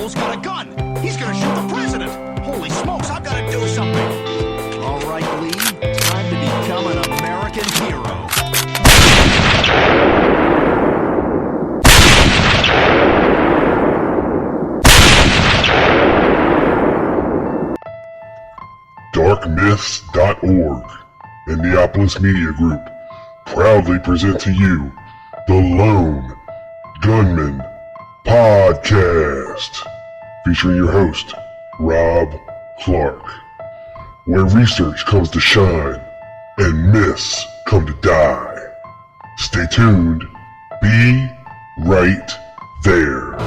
asshole's got a gun. He's gonna shoot the president. Holy smokes, I've got to do something. All right, Lee, time to become an American hero. Darkmyths.org and Neopolis Media Group proudly present to you the Lone Gunman Podcast, featuring your host, Rob Clark, where research comes to shine and myths come to die. Stay tuned. Be right there.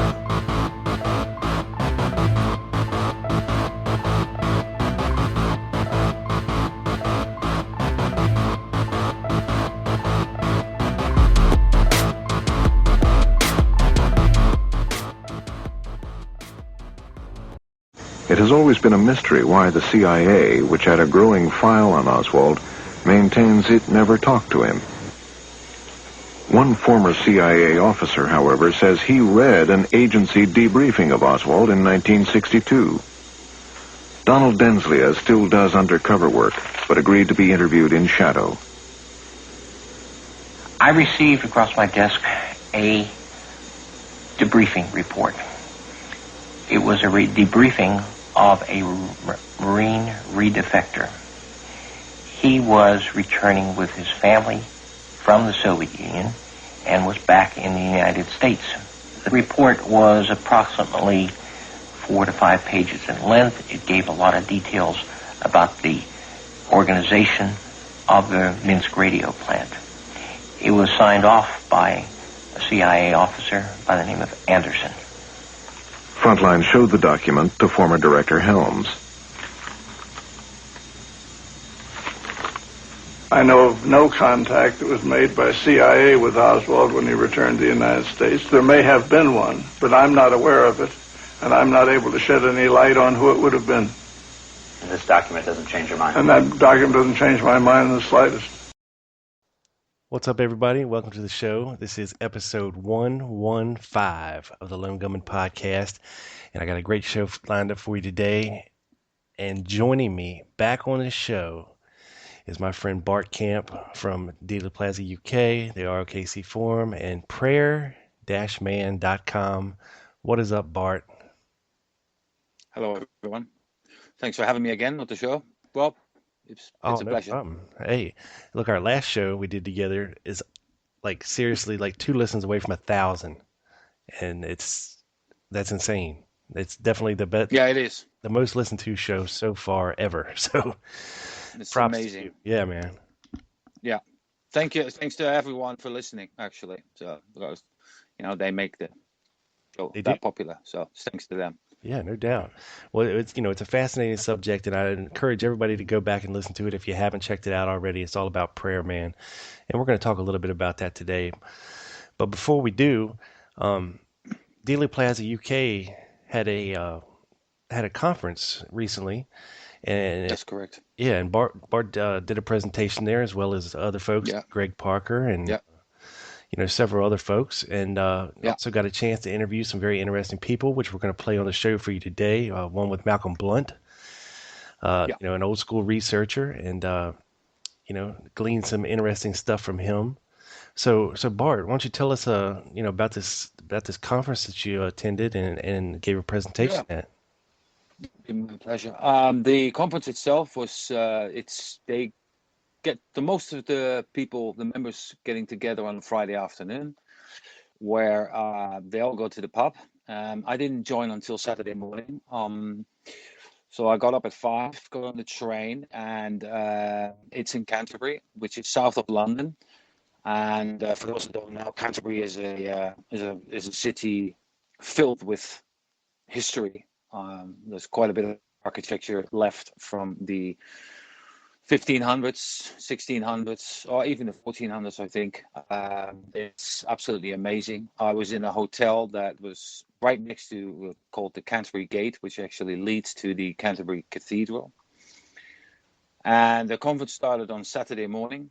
It has always been a mystery why the CIA, which had a growing file on Oswald, maintains it never talked to him. One former CIA officer, however, says he read an agency debriefing of Oswald in 1962. Donald Denslia still does undercover work, but agreed to be interviewed in shadow. I received across my desk a debriefing report. It was a debriefing of a Marine redefector. He was returning with his family from the Soviet Union and was back in the United States. The report was approximately 4 to 5 pages in length. It gave a lot of details about the organization of the Minsk radio plant. It was signed off by a CIA officer by the name of Anderson. Frontline showed the document to former Director Helms. I know of no contact that was made by CIA with Oswald when he returned to the United States. There may have been one, but I'm not aware of it, and I'm not able to shed any light on who it would have been. And this document doesn't change your mind? And that document doesn't change my mind in the slightest. What's up, everybody? Welcome to the show. This is episode 115 of the Lone Gunman Podcast, and I got a great show lined up for you today. And joining me back on the show is my friend Bart Kamp from Dealey Plaza UK, the ROKC Forum, and prayer-man.com. What is up, Bart? Hello, everyone. Thanks for having me again on the show. Well, it's a pleasure. Problem. Hey, look, our last show we did together is seriously 2 listens away from 1,000, and that's insane. It's definitely the best. Yeah, it is the most listened to show so far ever. So it's props amazing. to you. Yeah, man. Yeah, thank you. Thanks to everyone for listening. Actually, so because they make the show that popular. So thanks to them. Yeah, no doubt. Well, it's a fascinating subject, and I encourage everybody to go back and listen to it if you haven't checked it out already. It's all about prayer, man, and we're going to talk a little bit about that today. But before we do, Dealey Plaza UK had a conference recently, and that's correct. Yeah, and Bart did a presentation there, as well as other folks, Greg Parker and several other folks, and also got a chance to interview some very interesting people, which we're going to play on the show for you today. One with Malcolm Blunt, an old school researcher, and gleaned some interesting stuff from him. So Bart, why don't you tell us about this conference that you attended and gave a presentation at? My pleasure. The conference itself was they get the most of the people, the members, getting together on Friday afternoon, where they all go to the pub. I didn't join until Saturday morning. So I got up at 5, got on the train, and it's in Canterbury, which is south of London. And for those who don't know, Canterbury is a city filled with history. There's quite a bit of architecture left from the 1500s, 1600s, or even the 1400s, I think. It's absolutely amazing. I was in a hotel that was right next to called the Canterbury Gate, which actually leads to the Canterbury Cathedral. And the conference started on Saturday morning,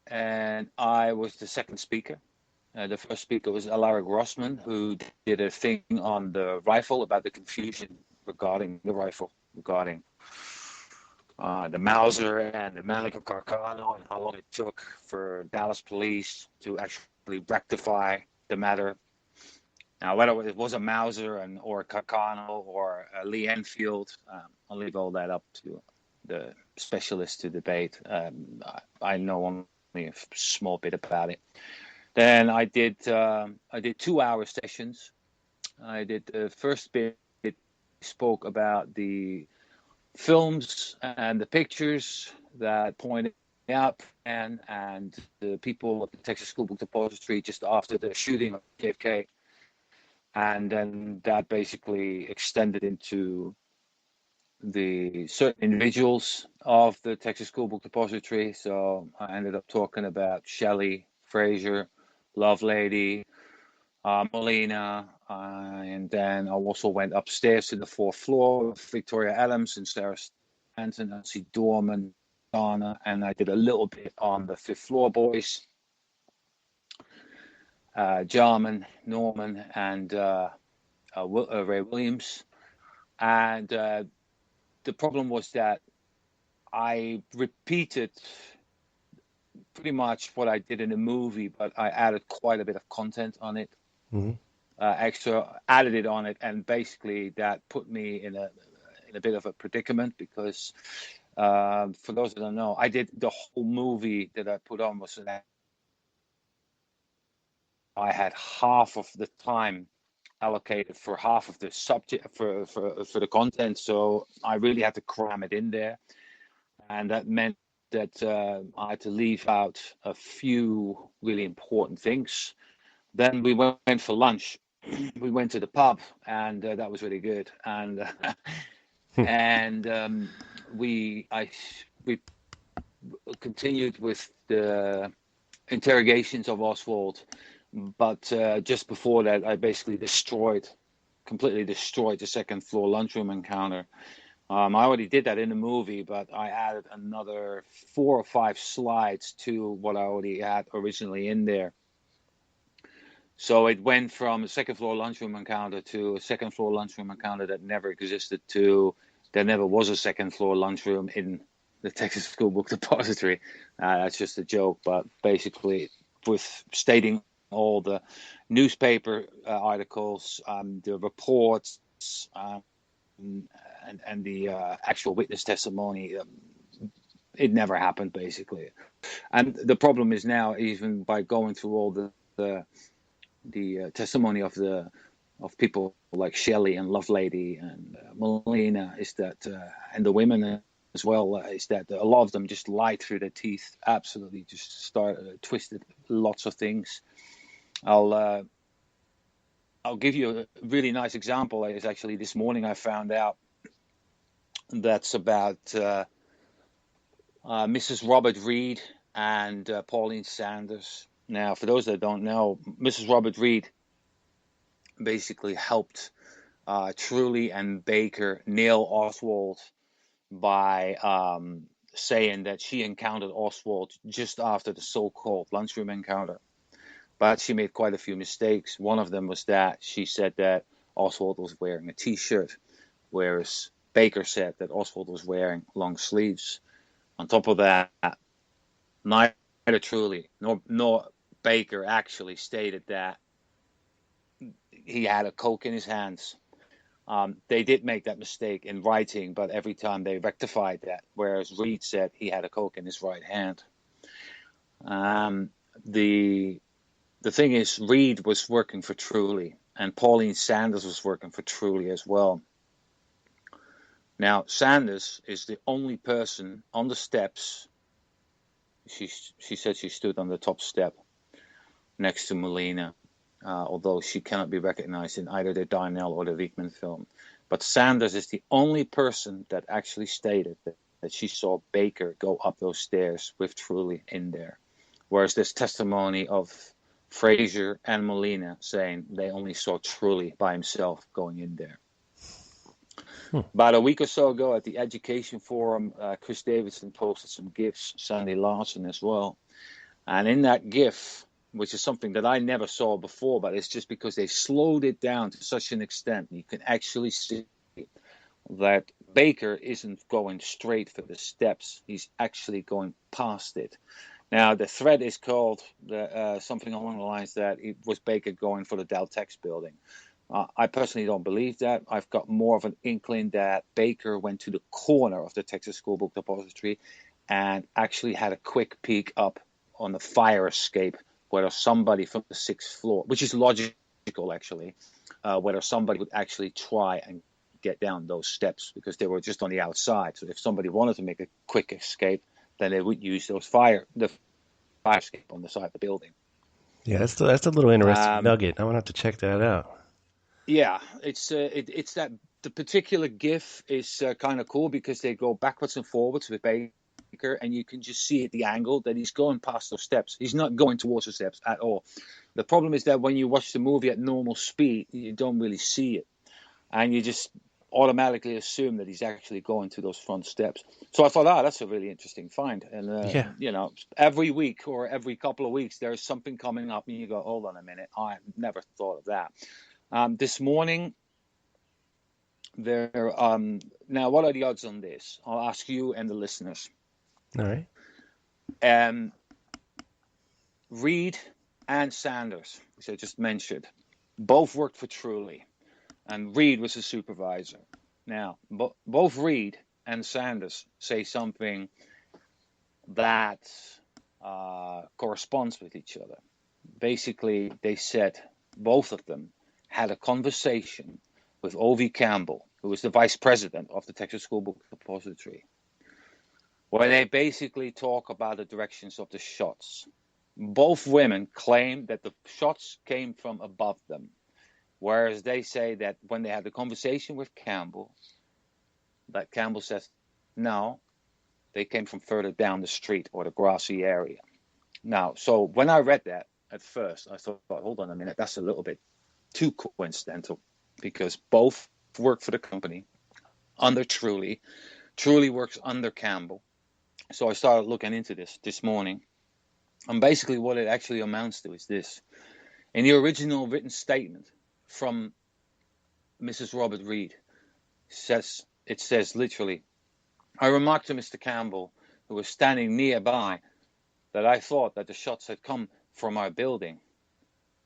and I was the second speaker. The first speaker was Alaric Rossman, who did a thing on the rifle about the confusion regarding the rifle, regarding the Mauser and the Malik Carcano, and how long it took for Dallas police to actually rectify the matter. Now, whether it was a Mauser or a Carcano or a Lee Enfield, I'll leave all that up to the specialists to debate. I know only a small bit about it. Then I did 2-hour sessions. I did the first bit, spoke about the films and the pictures that pointed out and the people at the Texas School Book Depository just after the shooting of JFK. And then that basically extended into the certain individuals of the Texas School Book Depository. So I ended up talking about Shelley, Frazier, Lovelady, Molina, and then I also went upstairs to the 4th floor with Victoria Adams and Sarah Stanton, Nancy Dorman, Donna, and I did a little bit on the 5th floor boys, Jarman, Norman, and Ray Williams. And the problem was that I repeated pretty much what I did in the movie, but I added quite a bit of content on it. Mm-hmm. Extra added it on it, and basically that put me in a bit of a predicament because for those that don't know, I did the whole movie that I put on was I had half of the time allocated for half of the subject for the content, so I really had to cram it in there, and that meant that I had to leave out a few really important things. Then we went for lunch. We went to the pub, and that was really good. And we continued with the interrogations of Oswald, but just before that, I basically completely destroyed the 2nd floor lunchroom encounter. I already did that in the movie, but I added another 4 or 5 slides to what I already had originally in there. So it went from a 2nd floor lunchroom encounter to a 2nd floor lunchroom encounter that never existed to there never was a 2nd floor lunchroom in the Texas School Book Depository. That's just a joke, but basically with stating all the newspaper articles, the reports, and the actual witness testimony, it never happened basically. And the problem is now, even by going through all the testimony of people like Shelley and Lovelady and Molina, is that and the women as well, is that a lot of them just lied through their teeth, absolutely just twisted lots of things. I'll give you a really nice example. It's actually this morning I found out that's about Mrs. Robert Reed and Pauline Sanders. Now, for those that don't know, Mrs. Robert Reed basically helped Truly and Baker nail Oswald by saying that she encountered Oswald just after the so-called lunchroom encounter. But she made quite a few mistakes. One of them was that she said that Oswald was wearing a T-shirt, whereas Baker said that Oswald was wearing long sleeves. On top of that, neither Truly nor Baker actually stated that he had a Coke in his hands. They did make that mistake in writing, but every time they rectified that, whereas Reed said he had a Coke in his right hand. The thing is, Reed was working for Truly, and Pauline Sanders was working for Truly as well. Now, Sanders is the only person on the steps. She said she stood on the top step next to Molina, although she cannot be recognized in either the Darnell or the Wiegman film. But Sanders is the only person that actually stated that she saw Baker go up those stairs with Truly in there. Whereas there's testimony of Frazier and Molina saying they only saw Truly by himself going in there. About a week or so ago at the Education Forum, Chris Davidson posted some GIFs, Sandy Larson as well. And in that GIF, which is something that I never saw before, but it's just because they slowed it down to such an extent. You can actually see that Baker isn't going straight for the steps. He's actually going past it. Now, the thread is called something along the lines that it was Baker going for the Deltex building. I personally don't believe that. I've got more of an inkling that Baker went to the corner of the Texas School Book Depository and actually had a quick peek up on the fire escape, whether somebody from the 6th floor, which is logical actually, whether somebody would actually try and get down those steps because they were just on the outside. So if somebody wanted to make a quick escape, then they would use the fire escape on the side of the building. Yeah, that's a little interesting nugget. I'm gonna have to check that out. Yeah, it's that the particular GIF is kind of cool because they go backwards and forwards with Baker, and you can just see at the angle that he's going past those steps. He's not going towards the steps at all. The problem is that when you watch the movie at normal speed, you don't really see it, and you just automatically assume that he's actually going to those front steps. So I thought, that's a really interesting find. And, you know, every week or every couple of weeks, there's something coming up and you go, hold on a minute, I never thought of that. This morning, now what are the odds on this? I'll ask you and the listeners. All right. Reed and Sanders, which I just mentioned, both worked for Truly, and Reed was a supervisor. Now, both Reed and Sanders say something that corresponds with each other. Basically, they said both of them had a conversation with O.V. Campbell, who was the vice president of the Texas School Book Depository, where they basically talk about the directions of the shots. Both women claim that the shots came from above them, whereas they say that when they had the conversation with Campbell, that Campbell says, no, they came from further down the street or the grassy area. Now, so when I read that at first, I thought, hold on a minute, that's a little bit too coincidental because both work for the company under Truly. Truly works under Campbell. So I started looking into this morning. And basically what it actually amounts to is this. In the original written statement from Mrs. Robert Reed, it says literally, I remarked to Mr. Campbell, who was standing nearby, that I thought that the shots had come from our building.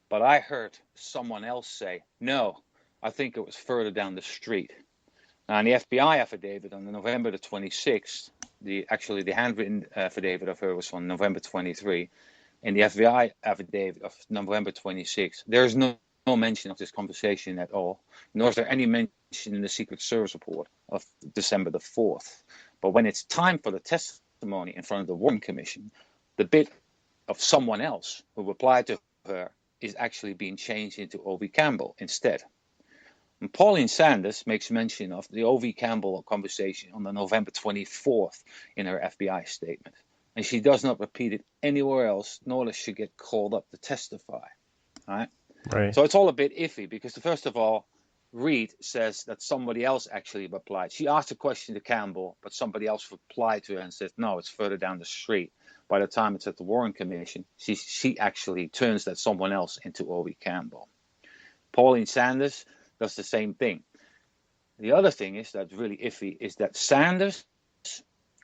But I heard someone else say, no, I think it was further down the street. Now, in the FBI affidavit on November the 26th, the handwritten affidavit of her was on November 23. In the FBI affidavit of November 26th, there is no mention of this conversation at all, nor is there any mention in the Secret Service report of December the 4th. But when it's time for the testimony in front of the Warren Commission, the bit of someone else who replied to her is actually being changed into O.V. Campbell instead. And Pauline Sanders makes mention of the O.V. Campbell conversation on the November 24th in her FBI statement. And she does not repeat it anywhere else, nor does she get called up to testify. Right? So it's all a bit iffy because, first of all, Reed says that somebody else actually replied. She asked a question to Campbell, but somebody else replied to her and said, no, it's further down the street. By the time it's at the Warren Commission, she actually turns that someone else into O.V. Campbell. Pauline Sanders does the same thing. The other thing is that's really iffy is that Sanders,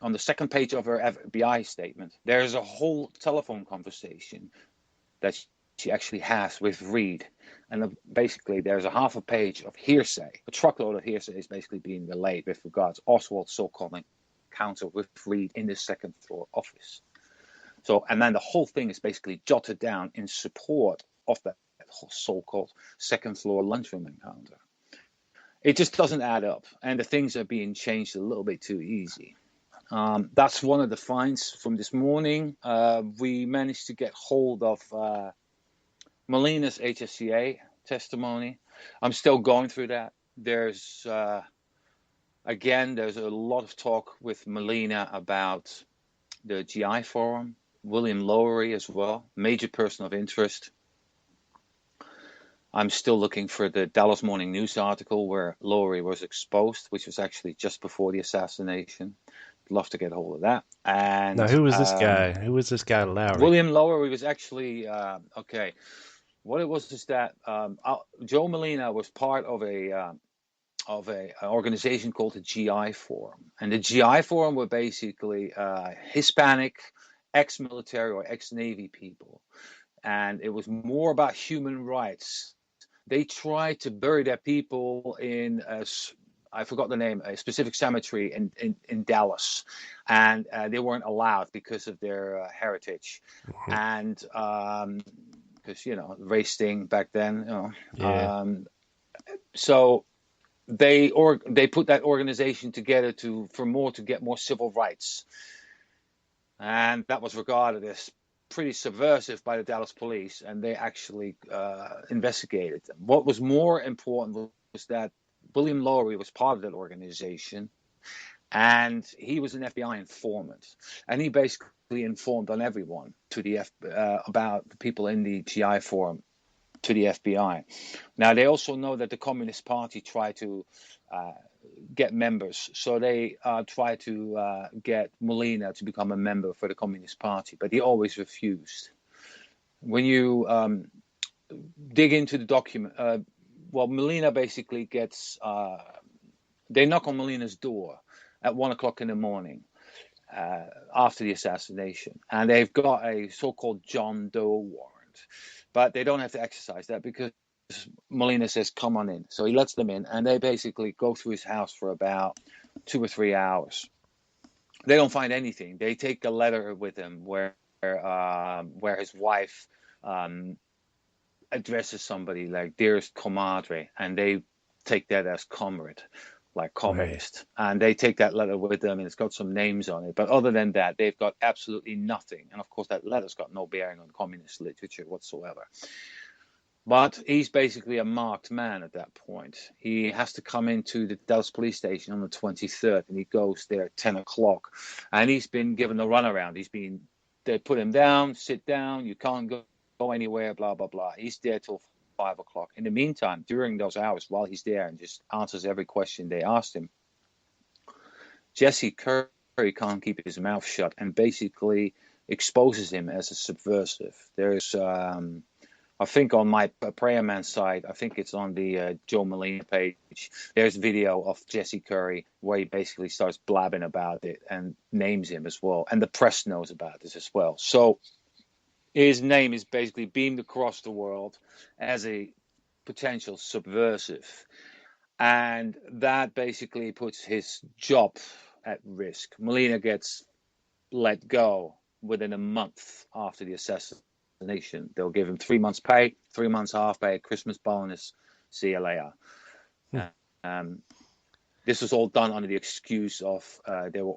on the second page of her FBI statement, there's a whole telephone conversation that she actually has with Reed. And basically there's a half a page of hearsay. A truckload of hearsay is basically being relayed with regards to Oswald's so-called encounter with Reed in the second floor office. So, and then the whole thing is basically jotted down in support of that so-called second floor lunchroom encounter. It just doesn't add up, and the things are being changed a little bit too easy. That's one of the finds from this morning. We managed to get hold of Melina's HSCA testimony. I'm still going through that. There's a lot of talk with Melina about the GI Forum, William Lowery as well, major person of interest. I'm still looking for the Dallas Morning News article where Lowery was exposed, which was actually just before the assassination. love to get hold of that. And now, who was this guy? Who was this guy, Lowry? William Lowery was actually okay. What it was is that Joe Molina was part of an organization called the GI Forum, and the GI Forum were basically Hispanic, ex-military or ex-Navy people, and it was more about human rights. They tried to bury their people in I forgot the name, a specific cemetery in Dallas, and they weren't allowed because of their heritage, and because race thing back then, so they put that organization together to get more civil rights, and that was regarded as pretty subversive by the Dallas police, and they actually investigated them. What was more important was that William Lowery was part of that organization, and he was an FBI informant, and he basically informed on everyone to the about the people in the GI Forum to the FBI. Now, they also know that the Communist Party tried to get members, so they tried to get Molina to become a member for the Communist Party, but he always refused. When you dig into the document, Molina basically gets, they knock on Molina's door at 1 o'clock in the morning after the assassination, and they've got a so-called John Doe warrant, but they don't have to exercise that because Molina says, come on in. So he lets them in, and they basically go through his house for about 2 or 3 hours. They don't find anything. They take a letter with him where his wife addresses somebody like dearest comadre, and they take that as comrade, like communist. Right. And they take that letter with them, and it's got some names on it. But other than that, they've got absolutely nothing. And of course, that letter's got no bearing on communist literature whatsoever. But he's basically a marked man at that point. He has to come into the Dallas police station on the 23rd, and he goes there at 10 o'clock. And he's been given a runaround. They put him down, sit down, you can't go anywhere, blah, blah, blah. He's there till 5 o'clock. In the meantime, during those hours, while he's there and just answers every question they asked him, Jesse Curry can't keep his mouth shut and basically exposes him as a subversive. There's... I think on my Prayer Man site, I think it's on the Joe Molina page, there's video of Jesse Curry where he basically starts blabbing about it and names him as well. And the press knows about this as well. So his name is basically beamed across the world as a potential subversive. And that basically puts his job at risk. Molina gets let go within a month after the assassination. They'll give him 3 months pay, 3 months half pay, Christmas bonus, see you later. This was all done under the excuse of they were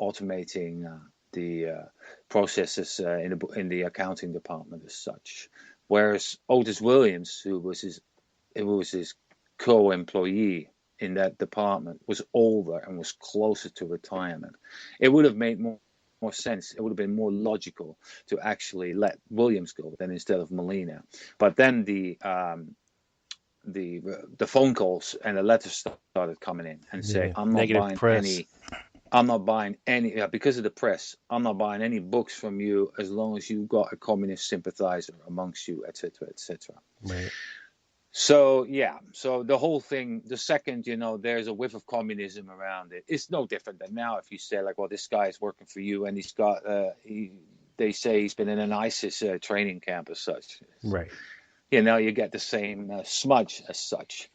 automating the processes in the accounting department as such. Whereas Otis Williams, who was his co-employee in that department, was older and was closer to retirement. It would have made more sense. It would have been more logical to actually let Williams go than instead of Molina. But then the phone calls and the letters started coming in and say, I'm not buying any because of the press. I'm not buying any books from you as long as you've got a communist sympathizer amongst you, etc., etc. Right. So the whole thing, the second, there's a whiff of communism around it. It's no different than now if you say like, well, this guy is working for you and he's got, they say he's been in an ISIS training camp as such. Right. You get the same smudge as such.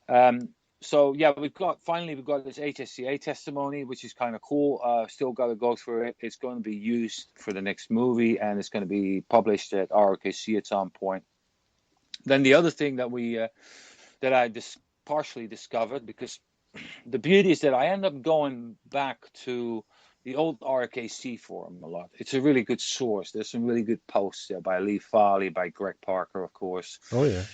We've got this HSCA testimony, which is kind of cool. Still got to go through it. It's going to be used for the next movie and it's going to be published at ROKC at some point. Then the other thing that I partially discovered, because the beauty is that I end up going back to the old RKC forum a lot. It's a really good source. There's some really good posts there by Lee Farley, by Greg Parker, of course. Oh yeah.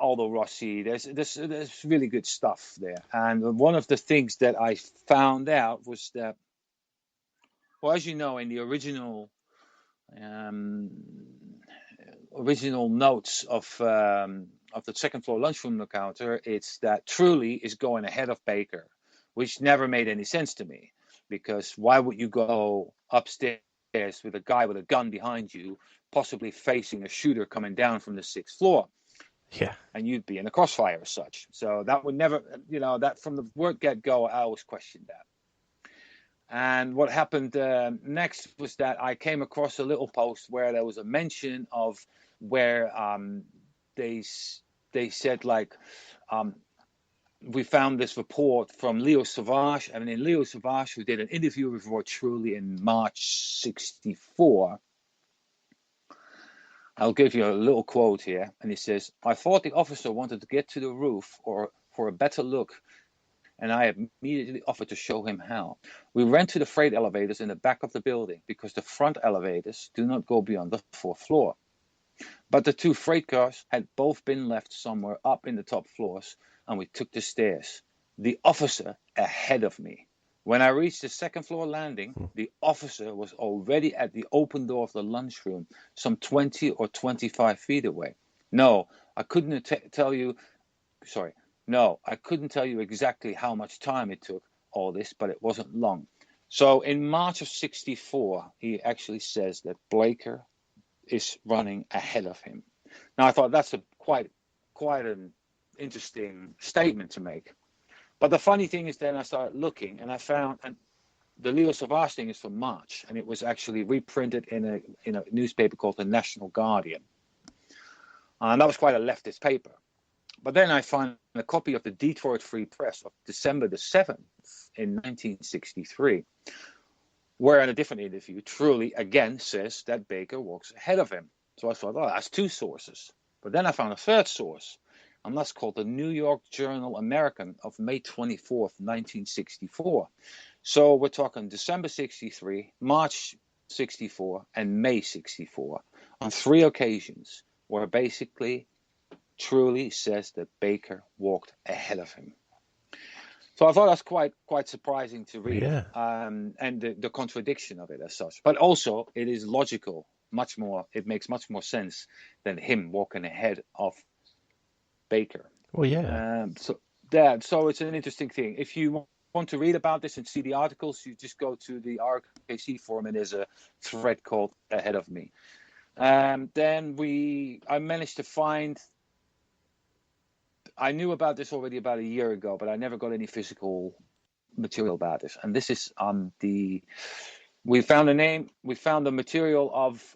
Aldo Rossi. There's really good stuff there. And one of the things that I found out was that, well, as you know, in the original notes of the second floor lunchroom encounter, it's that Truly is going ahead of Baker which never made any sense to me, because why would you go upstairs with a guy with a gun behind you, possibly facing a shooter coming down from the 6th floor? Yeah. And you'd be in a crossfire as such. So that would never, that from the word get-go, I always questioned that. And what happened next was that I came across a little post where there was a mention of where they said, like, we found this report from Leo Savage, and in Leo Savage, who did an interview with Roy Truly in March 1964, I'll give you a little quote here, and he says, "I thought the officer wanted to get to the roof or for a better look, and I immediately offered to show him how. We ran to the freight elevators in the back of the building because the front elevators do not go beyond the 4th floor. But the 2 freight cars had both been left somewhere up in the top floors, and we took the stairs. The officer ahead of me. When I reached the 2nd floor landing, the officer was already at the open door of the lunchroom, some 20 or 25 feet away. No, I couldn't tell you exactly how much time it took, all this, but it wasn't long." So in March of 1964, he actually says that Blaker is running ahead of him. Now, I thought that's quite an interesting statement to make. But the funny thing is, then I started looking, and I found, and the Leo Savage thing is from March, and it was actually reprinted in a newspaper called the National Guardian. And that was quite a leftist paper. But then I found a copy of the Detroit Free Press of December the 7th in 1963, where in a different interview, Truly again says that Baker walks ahead of him. So I thought, oh, that's 2 sources. But then I found a 3rd source, and that's called the New York Journal American of May 24th, 1964. So we're talking December 63, March 64, and May 64, on 3 occasions, where basically Truly says that Baker walked ahead of him. So I thought that's quite surprising to read, and the contradiction of it as such. But also, it is logical, it makes much more sense than him walking ahead of Baker. Well, yeah. So it's an interesting thing. If you want to read about this and see the articles, you just go to the RKC forum, and there's a thread called Ahead of Me. Then I managed to find. I knew about this already about a year ago, but I never got any physical material about this. And this is I found the material of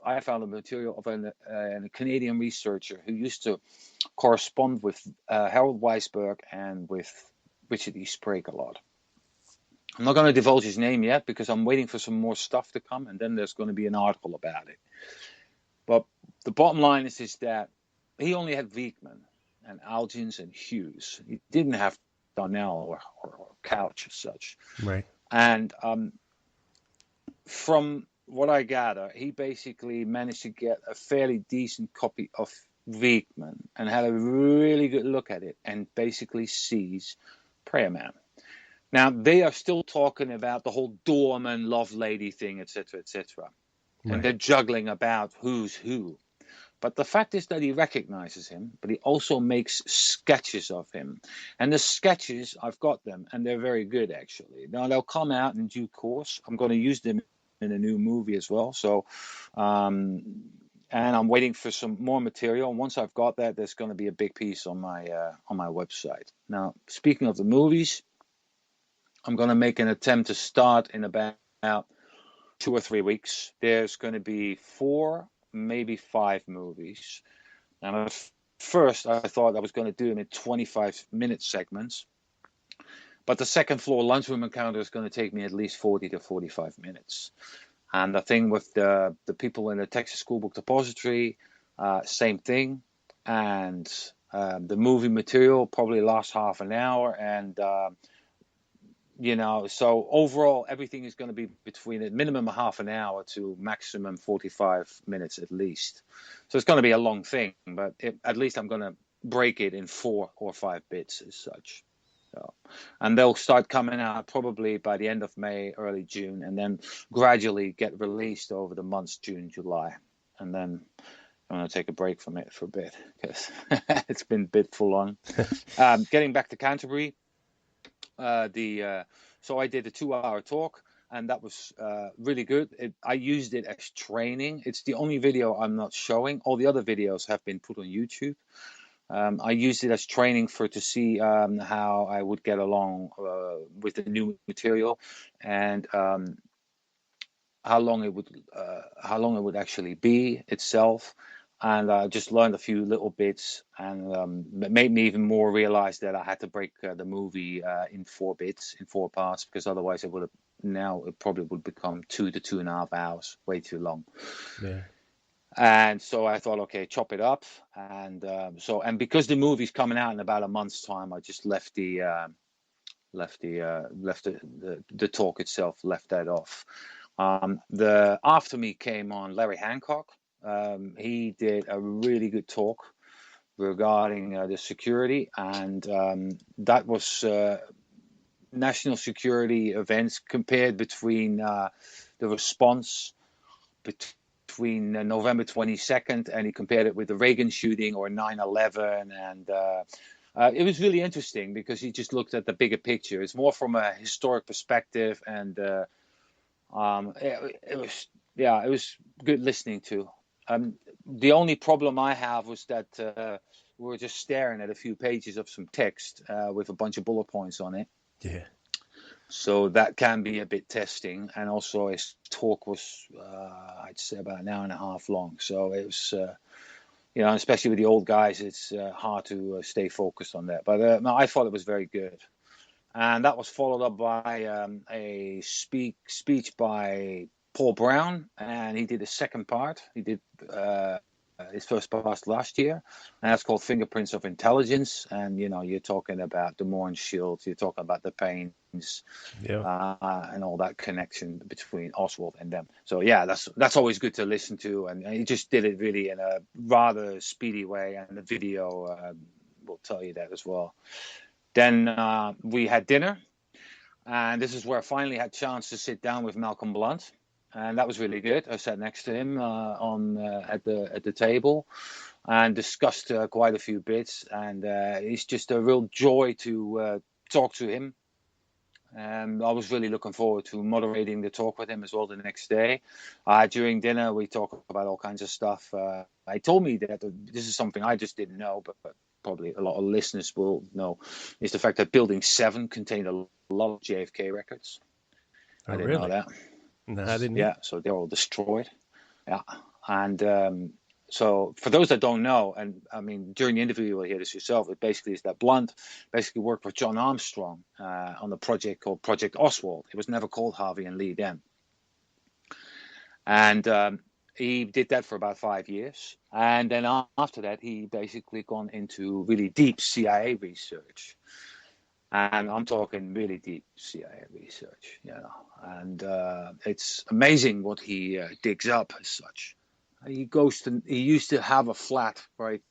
a Canadian researcher who used to correspond with Harold Weisberg and with Richard E. Sprague a lot. I'm not going to divulge his name yet because I'm waiting for some more stuff to come, and then there's going to be an article about it. But the bottom line is that he only had Wiegmann and Algins and Hughes. He didn't have Darnell or Couch as such. Right. And from what I gather, he basically managed to get a fairly decent copy of Wiegmann and had a really good look at it and basically sees Prayer Man. Now, they are still talking about the whole doorman, love lady thing, etc., etc. Right. And they're juggling about who's who. But the fact is that he recognizes him, but he also makes sketches of him. And the sketches, I've got them, and they're very good, actually. Now, they'll come out in due course. I'm going to use them in a new movie as well. So, and I'm waiting for some more material. And once I've got that, there's going to be a big piece on my website. Now, speaking of the movies, I'm going to make an attempt to start in about 2 or 3 weeks. There's going to be 4, maybe 5 movies. And at first, I thought I was going to do them in 25-minute segments. But the 2nd floor lunchroom encounter is going to take me at least 40 to 45 minutes. And the thing with the people in the Texas School Book Depository, same thing. And the movie material probably lasts half an hour. And, so overall, everything is going to be between a minimum of half an hour to maximum 45 minutes at least. So it's going to be a long thing, but at least I'm going to break it in 4 or 5 bits as such. So, and they'll start coming out probably by the end of May, early June, and then gradually get released over the months June, July. And then I'm going to take a break from it for a bit because it's been a bit full on. Getting back to Canterbury, So I did a 2-hour talk, and that was really good. I used it as training. It's the only video I'm not showing. All the other videos have been put on YouTube. I used it as training to see how I would get along with the new material, and how long it would actually be itself. And I just learned a few little bits, and it made me even more realize that I had to break the movie in 4 parts, because otherwise it probably would become 2 to 2.5 hours, way too long. Yeah. And so I thought, okay, chop it up, and because the movie's coming out in about a month's time, I just left the talk itself, left that off. After me came on Larry Hancock. He did a really good talk regarding the security, and that was national security events compared between the response between November 22nd, and he compared it with the Reagan shooting or 9/11, and it was really interesting because he just looked at the bigger picture. It's more from a historic perspective, and it was good listening to. The only problem I have was that we were just staring at a few pages of some text with a bunch of bullet points on it. Yeah. So that can be a bit testing, and also his talk was, I'd say, about an hour and a half long. So it was, especially with the old guys, it's hard to stay focused on that. But no, I thought it was very good. And that was followed up by a speech by Paul Brown, and he did a second part. He did his first part last year, and that's called Fingerprints of Intelligence. And you're talking about the Moore Shields, you're talking about the Paines, and all that connection between Oswald and them. So yeah, that's always good to listen to, and he just did it really in a rather speedy way, and the video will tell you that as well. Then we had dinner, and this is where I finally had a chance to sit down with Malcolm Blunt, and that was really good. I sat next to him at the table and discussed quite a few bits, and it's just a real joy to talk to him. And I was really looking forward to moderating the talk with him as well the next day. During dinner, we talked about all kinds of stuff. He told me that this is something I just didn't know, but probably a lot of listeners will know, is the fact that Building 7 contained a lot of JFK records. Oh, I didn't really? know that. No, I didn't. Yeah, so they're all destroyed. Yeah, and so for those that don't know, and I mean during the interview you will hear this yourself, it basically is that Blunt basically worked with John Armstrong on a project called Project Oswald. It was never called Harvey and Lee then. And he did that for about 5 years. And then after that, he basically gone into really deep CIA research. And I'm talking really deep CIA research, And it's amazing what he digs up as such. He used to have a flat right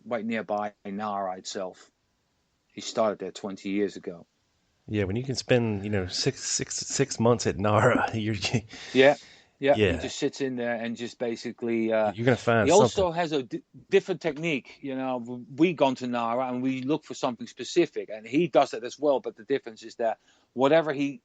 nearby Nara itself. He started there 20 years ago. Yeah, when you can spend, 6 months at NARA, Yeah, he just sits in there and just basically. You're gonna find he something. also has a different technique. We gone to Nara and we look for something specific, and he does it as well. But the difference is that whatever he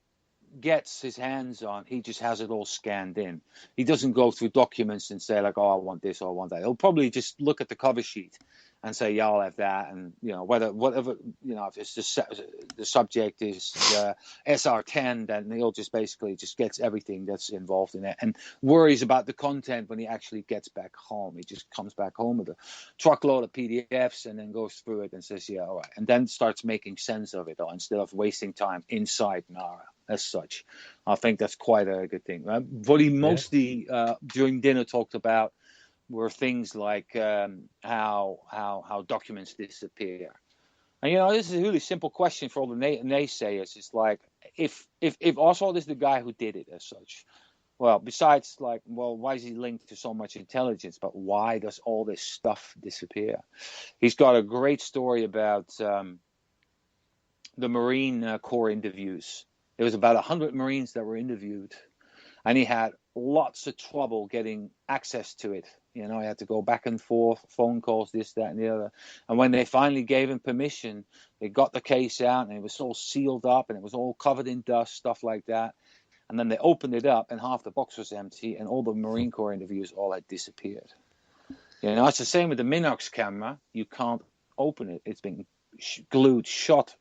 gets his hands on, he just has it all scanned in. He doesn't go through documents and say like, "Oh, I want this or I want that." He'll probably just look at the cover sheet and say, "Yeah, I'll have that," and whatever if it's the subject is SR10, then he'll just basically just gets everything that's involved in it and worries about the content when he actually gets back home. He just comes back home with a truckload of PDFs and then goes through it and says, "Yeah, all right," and then starts making sense of it all instead of wasting time inside NARA. As such, I think that's quite a good thing. What he mostly during dinner talked about were things like how documents disappear. And this is a really simple question for all the naysayers. It's like if Oswald is the guy who did it as such, well, besides why is he linked to so much intelligence? But why does all this stuff disappear? He's got a great story about the Marine Corps interviews. There was about 100 Marines that were interviewed, and he had lots of trouble getting access to it. You know, I had to go back and forth, phone calls, this, that, and the other. And when they finally gave him permission, they got the case out, and it was all sealed up, and it was all covered in dust, stuff like that. And then they opened it up, and half the box was empty, and all the Marine Corps interviews all had disappeared. You know, it's the same with the Minox camera. You can't open it. It's been glued shut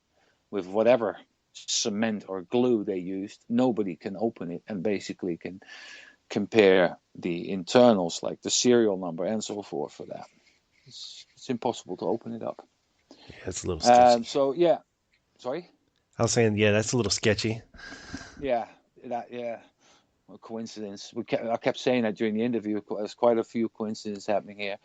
with whatever cement or glue they used. Nobody can open it and basically can compare the internals, like the serial number and so forth for that. It's impossible to open it up. Yeah, it's a little sketchy. So, yeah. Sorry? I was saying, yeah, that's a little sketchy. Yeah. A coincidence. I kept saying that during the interview. There's quite a few coincidences happening here.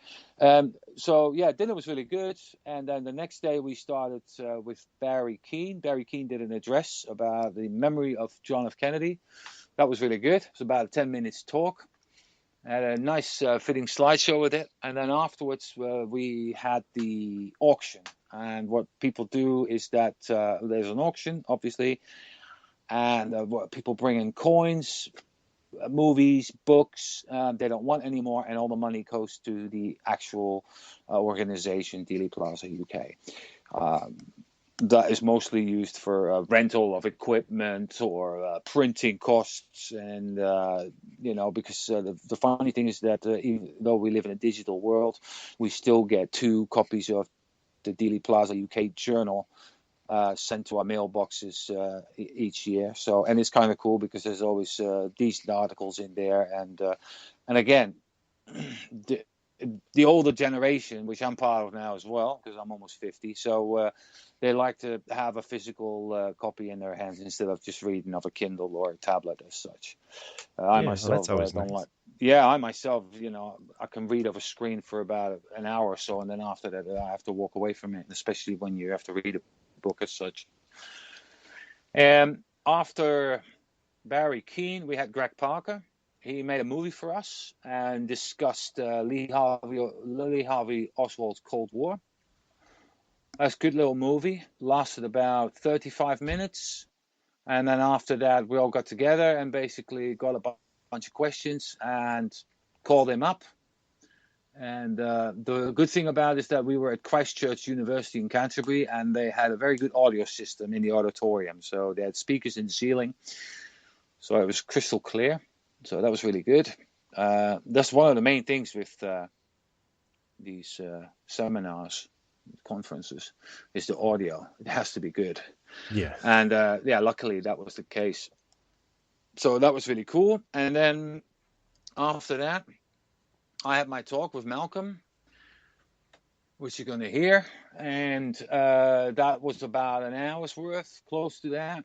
So yeah, dinner was really good, and then the next day we started with Barry Keane. Barry Keane did an address about the memory of John F. Kennedy. That was really good. It was about a 10 minutes talk. I had a nice fitting slideshow with it, and then afterwards we had the auction. And what people do is that there's an auction, obviously, and people bring in coins, movies, books. They don't want any more, and all the money goes to the actual organization, Dealey Plaza UK. That is mostly used for rental of equipment or printing costs, and because the funny thing is that even though we live in a digital world, we still get 2 copies of the Dealey Plaza UK journal sent to our mailboxes each year. So, and it's kind of cool because there's always decent articles in there, and again, the older generation, which I'm part of now as well, because I'm almost 50, so they like to have a physical copy in their hands instead of just reading off a Kindle or a tablet as such. I myself don't nice. Like. Yeah, I myself, I can read off a screen for about an hour or so, and then after that, I have to walk away from it, especially when you have to read a book as such. And after Barry Keane, we had Greg Parker. He made a movie for us and discussed Lee Harvey Oswald's Cold War. That's a good little movie. Lasted about 35 minutes. And then after that, we all got together and basically got a bunch of questions and called him up. And the good thing about it is that we were at Christ Church University in Canterbury, and they had a very good audio system in the auditorium. So they had speakers in the ceiling. So it was crystal clear. So that was really good. That's one of the main things with these seminars, conferences, is the audio. It has to be good. Yeah. And luckily that was the case. So that was really cool. And then after that, I had my talk with Malcolm, which you're going to hear. And that was about an hour's worth, close to that.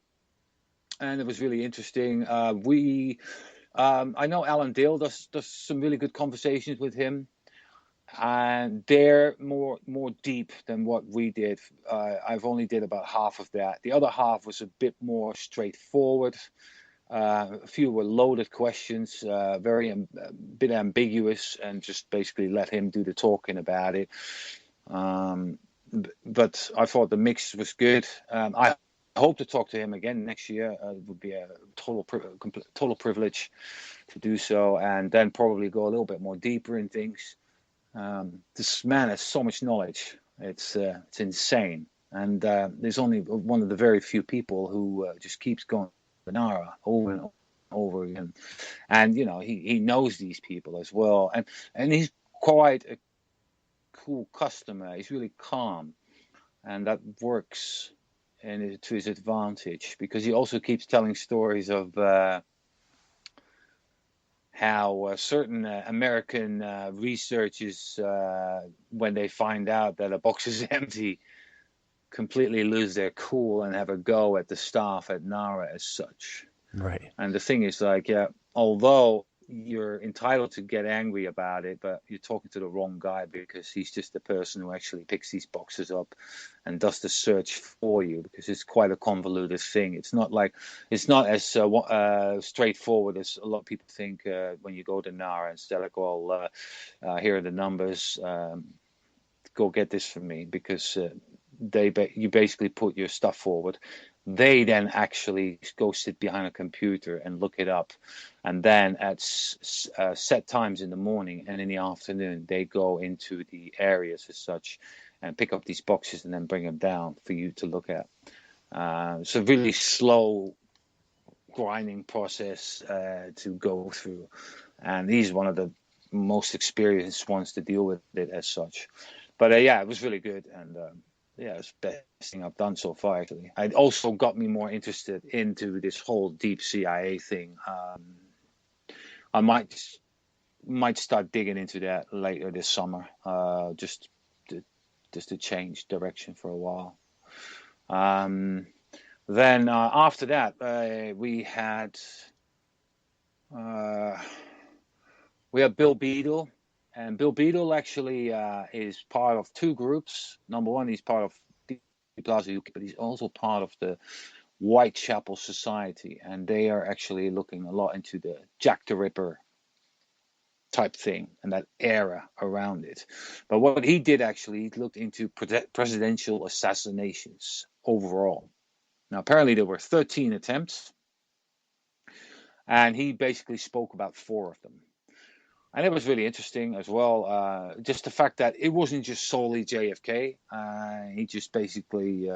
And it was really interesting. I know Alan Dale does some really good conversations with him, and they're more deep than what we did. I've only did about half of that. The other half was a bit more straightforward. A few were loaded questions, very bit ambiguous, and just basically let him do the talking about it. But I thought the mix was good. I hope to talk to him again next year. It would be a total privilege to do so, and then probably go a little bit more deeper in things. This man has so much knowledge. It's insane, and there's only one of the very few people who just keeps going Nara over and over again, and he knows these people as well, and he's quite a cool customer. He's really calm, and that works to his advantage, because he also keeps telling stories of how certain American researchers, when they find out that a box is empty, completely lose their cool and have a go at the staff at NARA as such. Right. And the thing is, although you're entitled to get angry about it, but you're talking to the wrong guy, because he's just the person who actually picks these boxes up and does the search for you, because it's quite a convoluted thing. It's not as straightforward as a lot of people think when you go to NARA. Instead of here are the numbers, go get this for me, because you basically put your stuff forward, They then actually go sit behind a computer and look it up. And then at set times in the morning and in the afternoon, they go into the areas as such and pick up these boxes and then bring them down for you to look at. It's a really slow grinding process to go through. And he's one of the most experienced ones to deal with it as such. But yeah, it was really good. And yeah, it's the best thing I've done so far, actually. It also got me more interested into this whole deep CIA thing. I might start digging into that later this summer, just to change direction for a while. Then after that, we had Bill Beadle, and Bill Beadle actually is part of two groups. Number one, he's part of the Plaza UK, but he's also part of the Whitechapel Society, and they are actually looking a lot into the Jack the Ripper type thing and that era around it. But what he did actually, he looked into presidential assassinations overall. Now, apparently there were 13 attempts, and he basically spoke about 4 of them. And it was really interesting as well. Just the fact that it wasn't just solely JFK. He just basically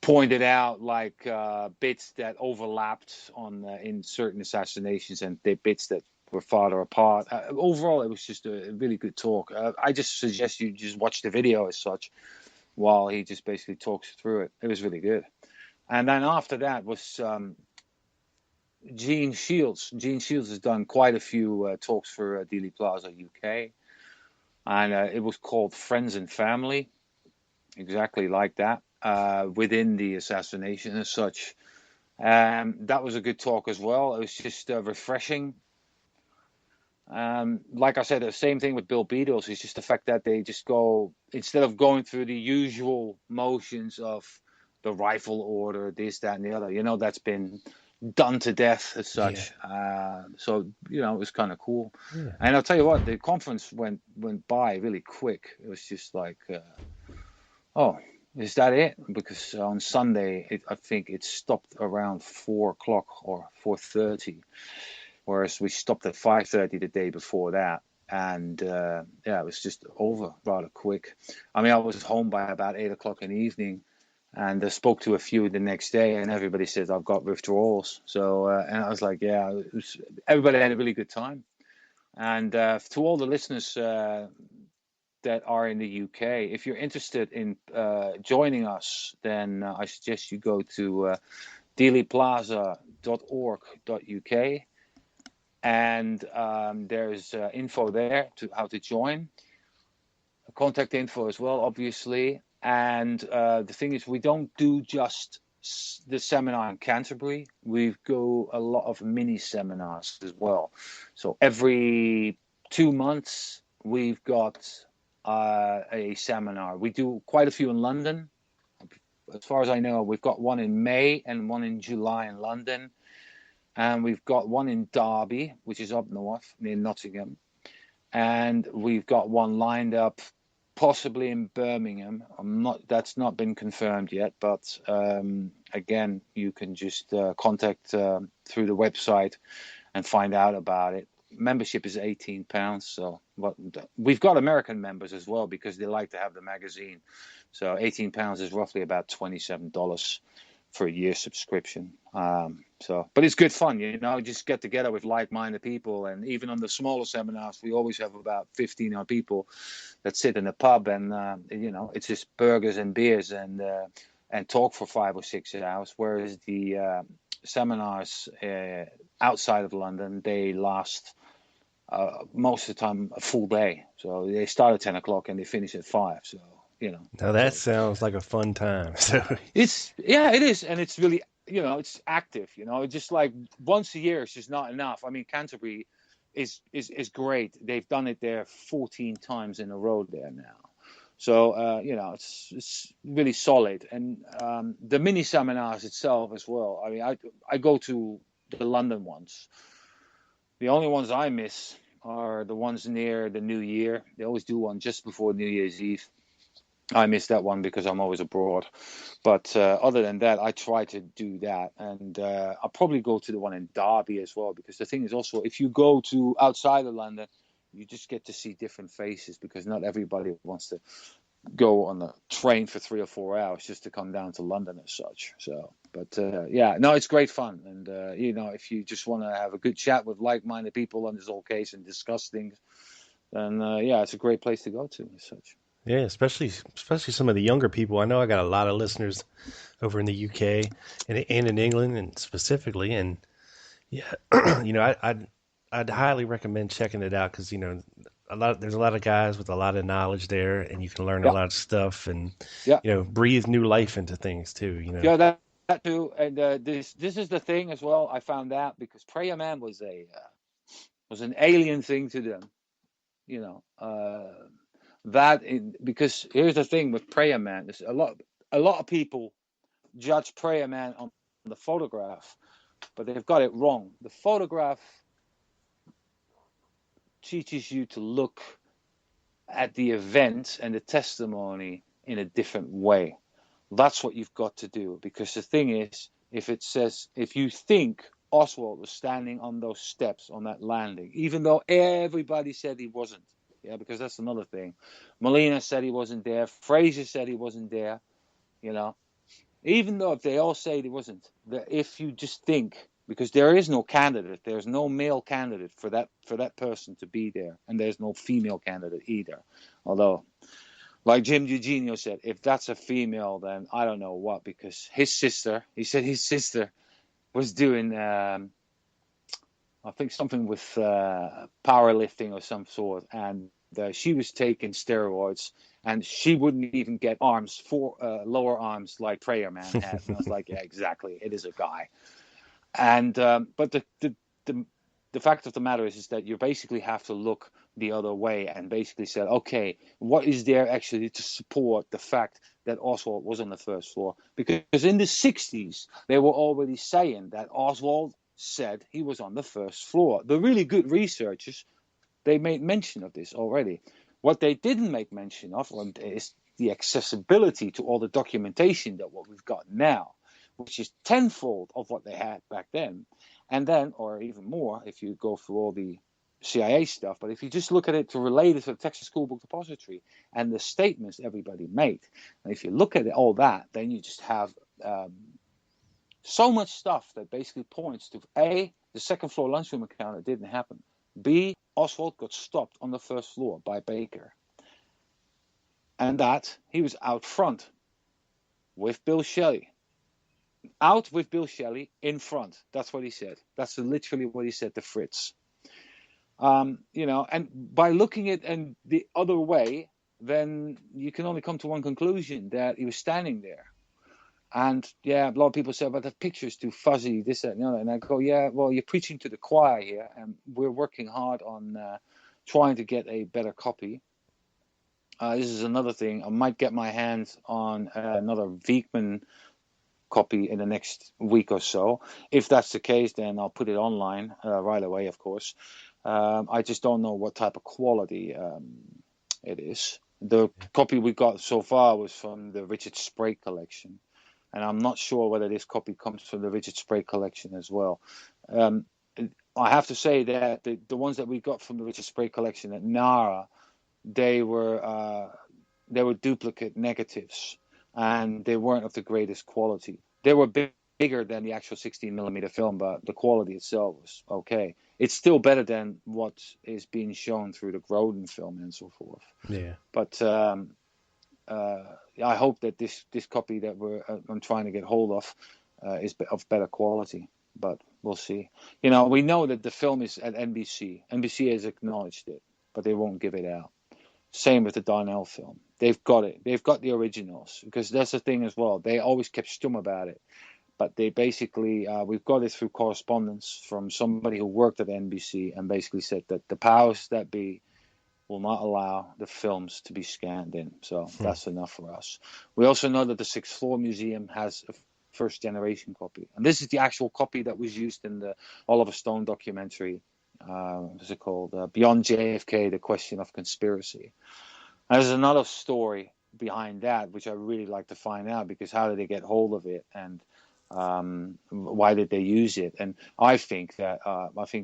pointed out like bits that overlapped on in certain assassinations and the bits that were farther apart. Overall, it was just a really good talk. I just suggest you just watch the video as such while he just basically talks through it. It was really good. And then after that was Gene Shields. Gene Shields has done quite a few talks for Dealey Plaza UK. And it was called Friends and Family, exactly like that, within the assassination as such. That was a good talk as well. It was just refreshing. Like I said, the same thing with Bill Beadles. It's just the fact that they just go, instead of going through the usual motions of the rifle order, this, that, and the other, that's been done to death as such. Yeah. So, it was kind of cool. Yeah. And I'll tell you what, the conference went by really quick. It was just like, oh, is that it? Because on Sunday, I think it stopped around 4 o'clock or 4:30, whereas we stopped at 5:30 the day before that. And yeah, it was just over rather quick. I mean, I was home by about 8 o'clock in the evening, and I spoke to a few the next day, and everybody says I've got withdrawals. So, and I was like, yeah, everybody had a really good time. And to all the listeners that are in the UK, if you're interested in joining us, then I suggest you go to dealeyplaza.org.uk, and there's info there to how to join. Contact info as well, obviously. And the thing is, we don't do just the seminar in Canterbury. We go a lot of mini seminars as well. So every 2 months, we've got a seminar. We do quite a few in London. As far as I know, we've got one in May and one in July in London. And we've got one in Derby, which is up north near Nottingham. And we've got one lined up possibly in Birmingham. That's not been confirmed yet, but again, you can just contact through the website and find out about it. Membership is £18, so we've got American members as well because they like to have the magazine. So £18 is roughly about $27 for a year subscription. But it's good fun, just get together with like-minded people. And even on the smaller seminars, we always have about 15 odd people that sit in a pub, and it's just burgers and beers and talk for 5 or 6 hours. Whereas the seminars outside of London, they last most of the time a full day. So they start at 10 o'clock and they finish at 5. So Now that sounds like a fun time. So it is, and it's really it's active. Just like once a year is just not enough. I mean, Canterbury is great. They've done it there 14 times in a row there now. So it's really solid. And the mini seminars itself as well. I mean, I go to the London ones. The only ones I miss are the ones near the New Year. They always do one just before New Year's Eve. I missed that one because I'm always abroad. But other than that, I try to do that. And I'll probably go to the one in Derby as well, because the thing is also, if you go to outside of London, you just get to see different faces, because not everybody wants to go on a train for 3 or 4 hours just to come down to London as such. So, but yeah, no, it's great fun. And, if you just want to have a good chat with like-minded people on this whole case and discuss things, then yeah, it's a great place to go to as such. Yeah, especially some of the younger people. I know I got a lot of listeners over in the UK and in England, and specifically, and yeah, I'd highly recommend checking it out, because there's a lot of guys with a lot of knowledge there, and you can learn a Yeah, lot of stuff, and yeah, breathe new life into things too. yeah. That too. And this is the thing as well. I found out because Prayer Man was an alien thing to them. You know, because here's the thing with Prayer Man. There's a lot of people judge Prayer Man on the photograph, but they've got it wrong. The photograph teaches you to look at the event and the testimony in a different way. That's what you've got to do, because the thing is, if you think Oswald was standing on those steps on that landing, even though everybody said he wasn't, yeah, because that's another thing. Molina said he wasn't there. Fraser said he wasn't there. Even though if they all say he wasn't, if you just think, because there is no candidate, there's no male candidate for that person to be there, and there's no female candidate either. Although, like Jim Eugenio said, if that's a female, then I don't know what, because he said his sister was doing, I think something with powerlifting or some sort, and she was taking steroids, and she wouldn't even get lower arms like Prayer Man had. And I was like, yeah, exactly, it is a guy. And but the fact of the matter is that you basically have to look the other way and basically say, okay, what is there actually to support the fact that Oswald was on the first floor? Because in the 60s, they were already saying that Oswald said he was on the first floor. The really good researchers, they made mention of this already. What they didn't make mention of is the accessibility to all the documentation that what we've got now, which is tenfold of what they had back then. And then, or even more, if you go through all the CIA stuff, but if you just look at it to relate it to the Texas School Book Depository and the statements everybody made, and if you look at all that, then you just have so much stuff that basically points to A, the second floor lunchroom encounter didn't happen. B, Oswald got stopped on the first floor by Baker. And that he was out front with Bill Shelley. Out with Bill Shelley in front. That's what he said. That's literally what he said to Fritz. And by looking at it the other way, then you can only come to one conclusion, that he was standing there. And yeah, a lot of people say, but the picture's too fuzzy, this, that, and the other. And I go, yeah, well, you're preaching to the choir here, and we're working hard on trying to get a better copy. This is another thing. I might get my hands on another Viekman copy in the next week or so. If that's the case, then I'll put it online right away, of course. I just don't know what type of quality it is. The copy we got so far was from the Richard Sprague collection. And I'm not sure whether this copy comes from the Richard Sprague collection as well. I have to say that the ones that we got from the Richard Sprague collection at NARA, they were duplicate negatives, and they weren't of the greatest quality. They were bigger than the actual 16mm film, but the quality itself was okay. It's still better than what is being shown through the Groden film and so forth. Yeah. But I hope that this copy that I'm trying to get hold of is of better quality. But we'll see. We know that the film is at NBC. NBC has acknowledged it, but they won't give it out. Same with the Darnell film. They've got it. They've got the originals, because that's the thing as well. They always kept stum about it. But they basically, we've got it through correspondence from somebody who worked at NBC and basically said that the powers that be will not allow the films to be scanned in. So that's enough for us. We also know that the Sixth Floor Museum has a first generation copy. And this is the actual copy that was used in the Oliver Stone documentary. What's it called? Beyond JFK, The Question of Conspiracy. And there's another story behind that, which I really like to find out, because how did they get hold of it, and why did they use it? And I think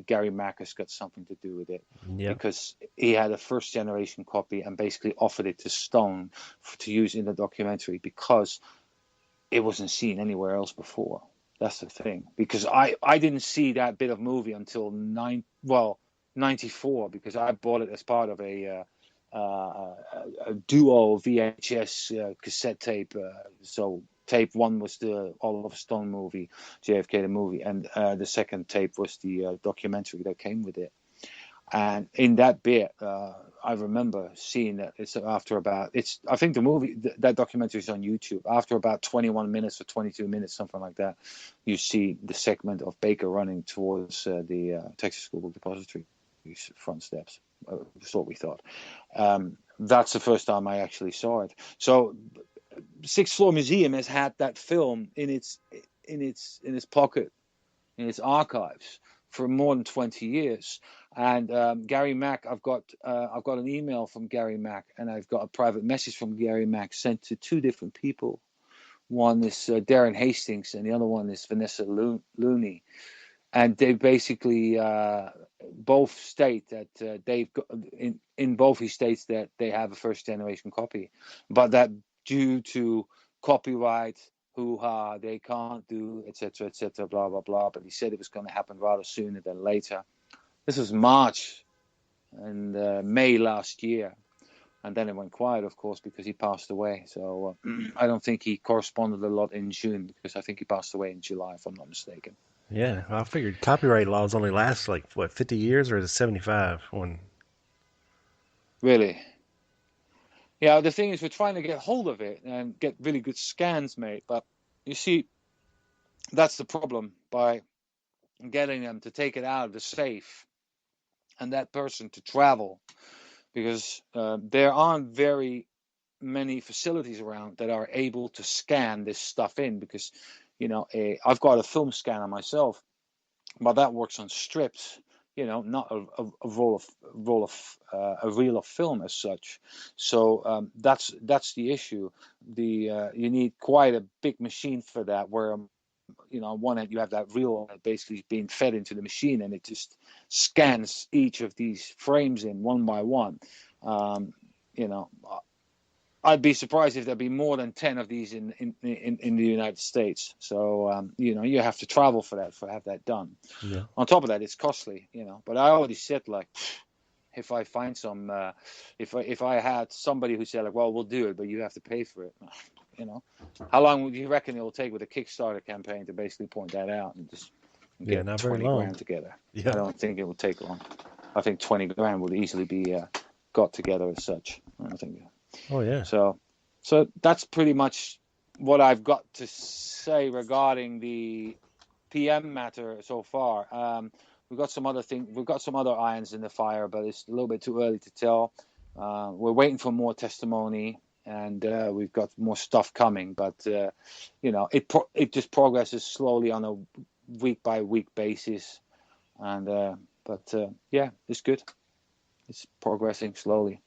Gary Mack has got something to do with it, because he had a first generation copy and basically offered it to Stone to use in the documentary, because it wasn't seen anywhere else before. That's the thing, because I didn't see that bit of movie until 94, because I bought it as part of a duo VHS cassette tape. So tape one was the Oliver Stone movie, JFK the movie, and the second tape was the documentary that came with it. And in that bit, I remember seeing that I think the movie, that documentary is on YouTube. After about 21 minutes or 22 minutes, something like that, you see the segment of Baker running towards the Texas School Book Depository front steps. That's what we thought. That's the first time I actually saw it. So Sixth Floor Museum has had that film in its pocket, in its archives, for more than 20 years. And Gary Mack, I've got an email from Gary Mack, and I've got a private message from Gary Mack sent to two different people. One is Darren Hastings, and the other one is Vanessa Looney. And they basically both state that they've got, in both he states that they have a first generation copy, but that due to copyright hoo-ha, they can't do, etc., blah, blah, blah. But he said it was going to happen rather sooner than later. This was March and May last year. And then it went quiet, of course, because he passed away. So I don't think he corresponded a lot in June, because I think he passed away in July, if I'm not mistaken. Yeah, I figured copyright laws only last 50 years, or is it 75? Really? Yeah, the thing is, we're trying to get hold of it and get really good scans made. But you see, that's the problem, by getting them to take it out of the safe and that person to travel, because there aren't very many facilities around that are able to scan this stuff in, because I've got a film scanner myself, but that works on strips, not a reel of film as such. So that's the issue. You need quite a big machine for that, where on one hand you have that reel basically being fed into the machine, and it just scans each of these frames in one by one. I'd be surprised if there'd be more than 10 of these in the United States. So you have to travel for that, have that done. Yeah. On top of that, it's costly, But I already said, if I find some, if I had somebody who said, well, we'll do it, but you have to pay for it. How long would you reckon it will take with a Kickstarter campaign to basically point that out and just get not 20 very long. grand together? Yeah. I don't think it will take long. I think 20 grand would easily be got together as such. I think. Oh yeah. So that's pretty much what I've got to say regarding the PM matter so far. We've got some other irons in the fire, but it's a little bit too early to tell. We're waiting for more testimony, and we've got more stuff coming. But it just progresses slowly on a week by week basis, and yeah, it's good. It's progressing slowly.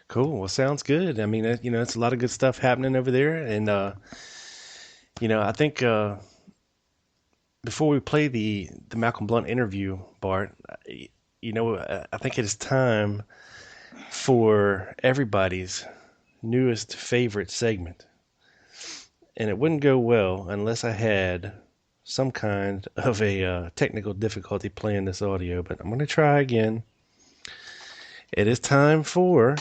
Cool. Well, sounds good. I mean, it's a lot of good stuff happening over there. And, I think before we play the Malcolm Blunt interview, Bart, I think it is time for everybody's newest favorite segment. And it wouldn't go well unless I had some kind of a technical difficulty playing this audio, but I'm going to try again. It is time for...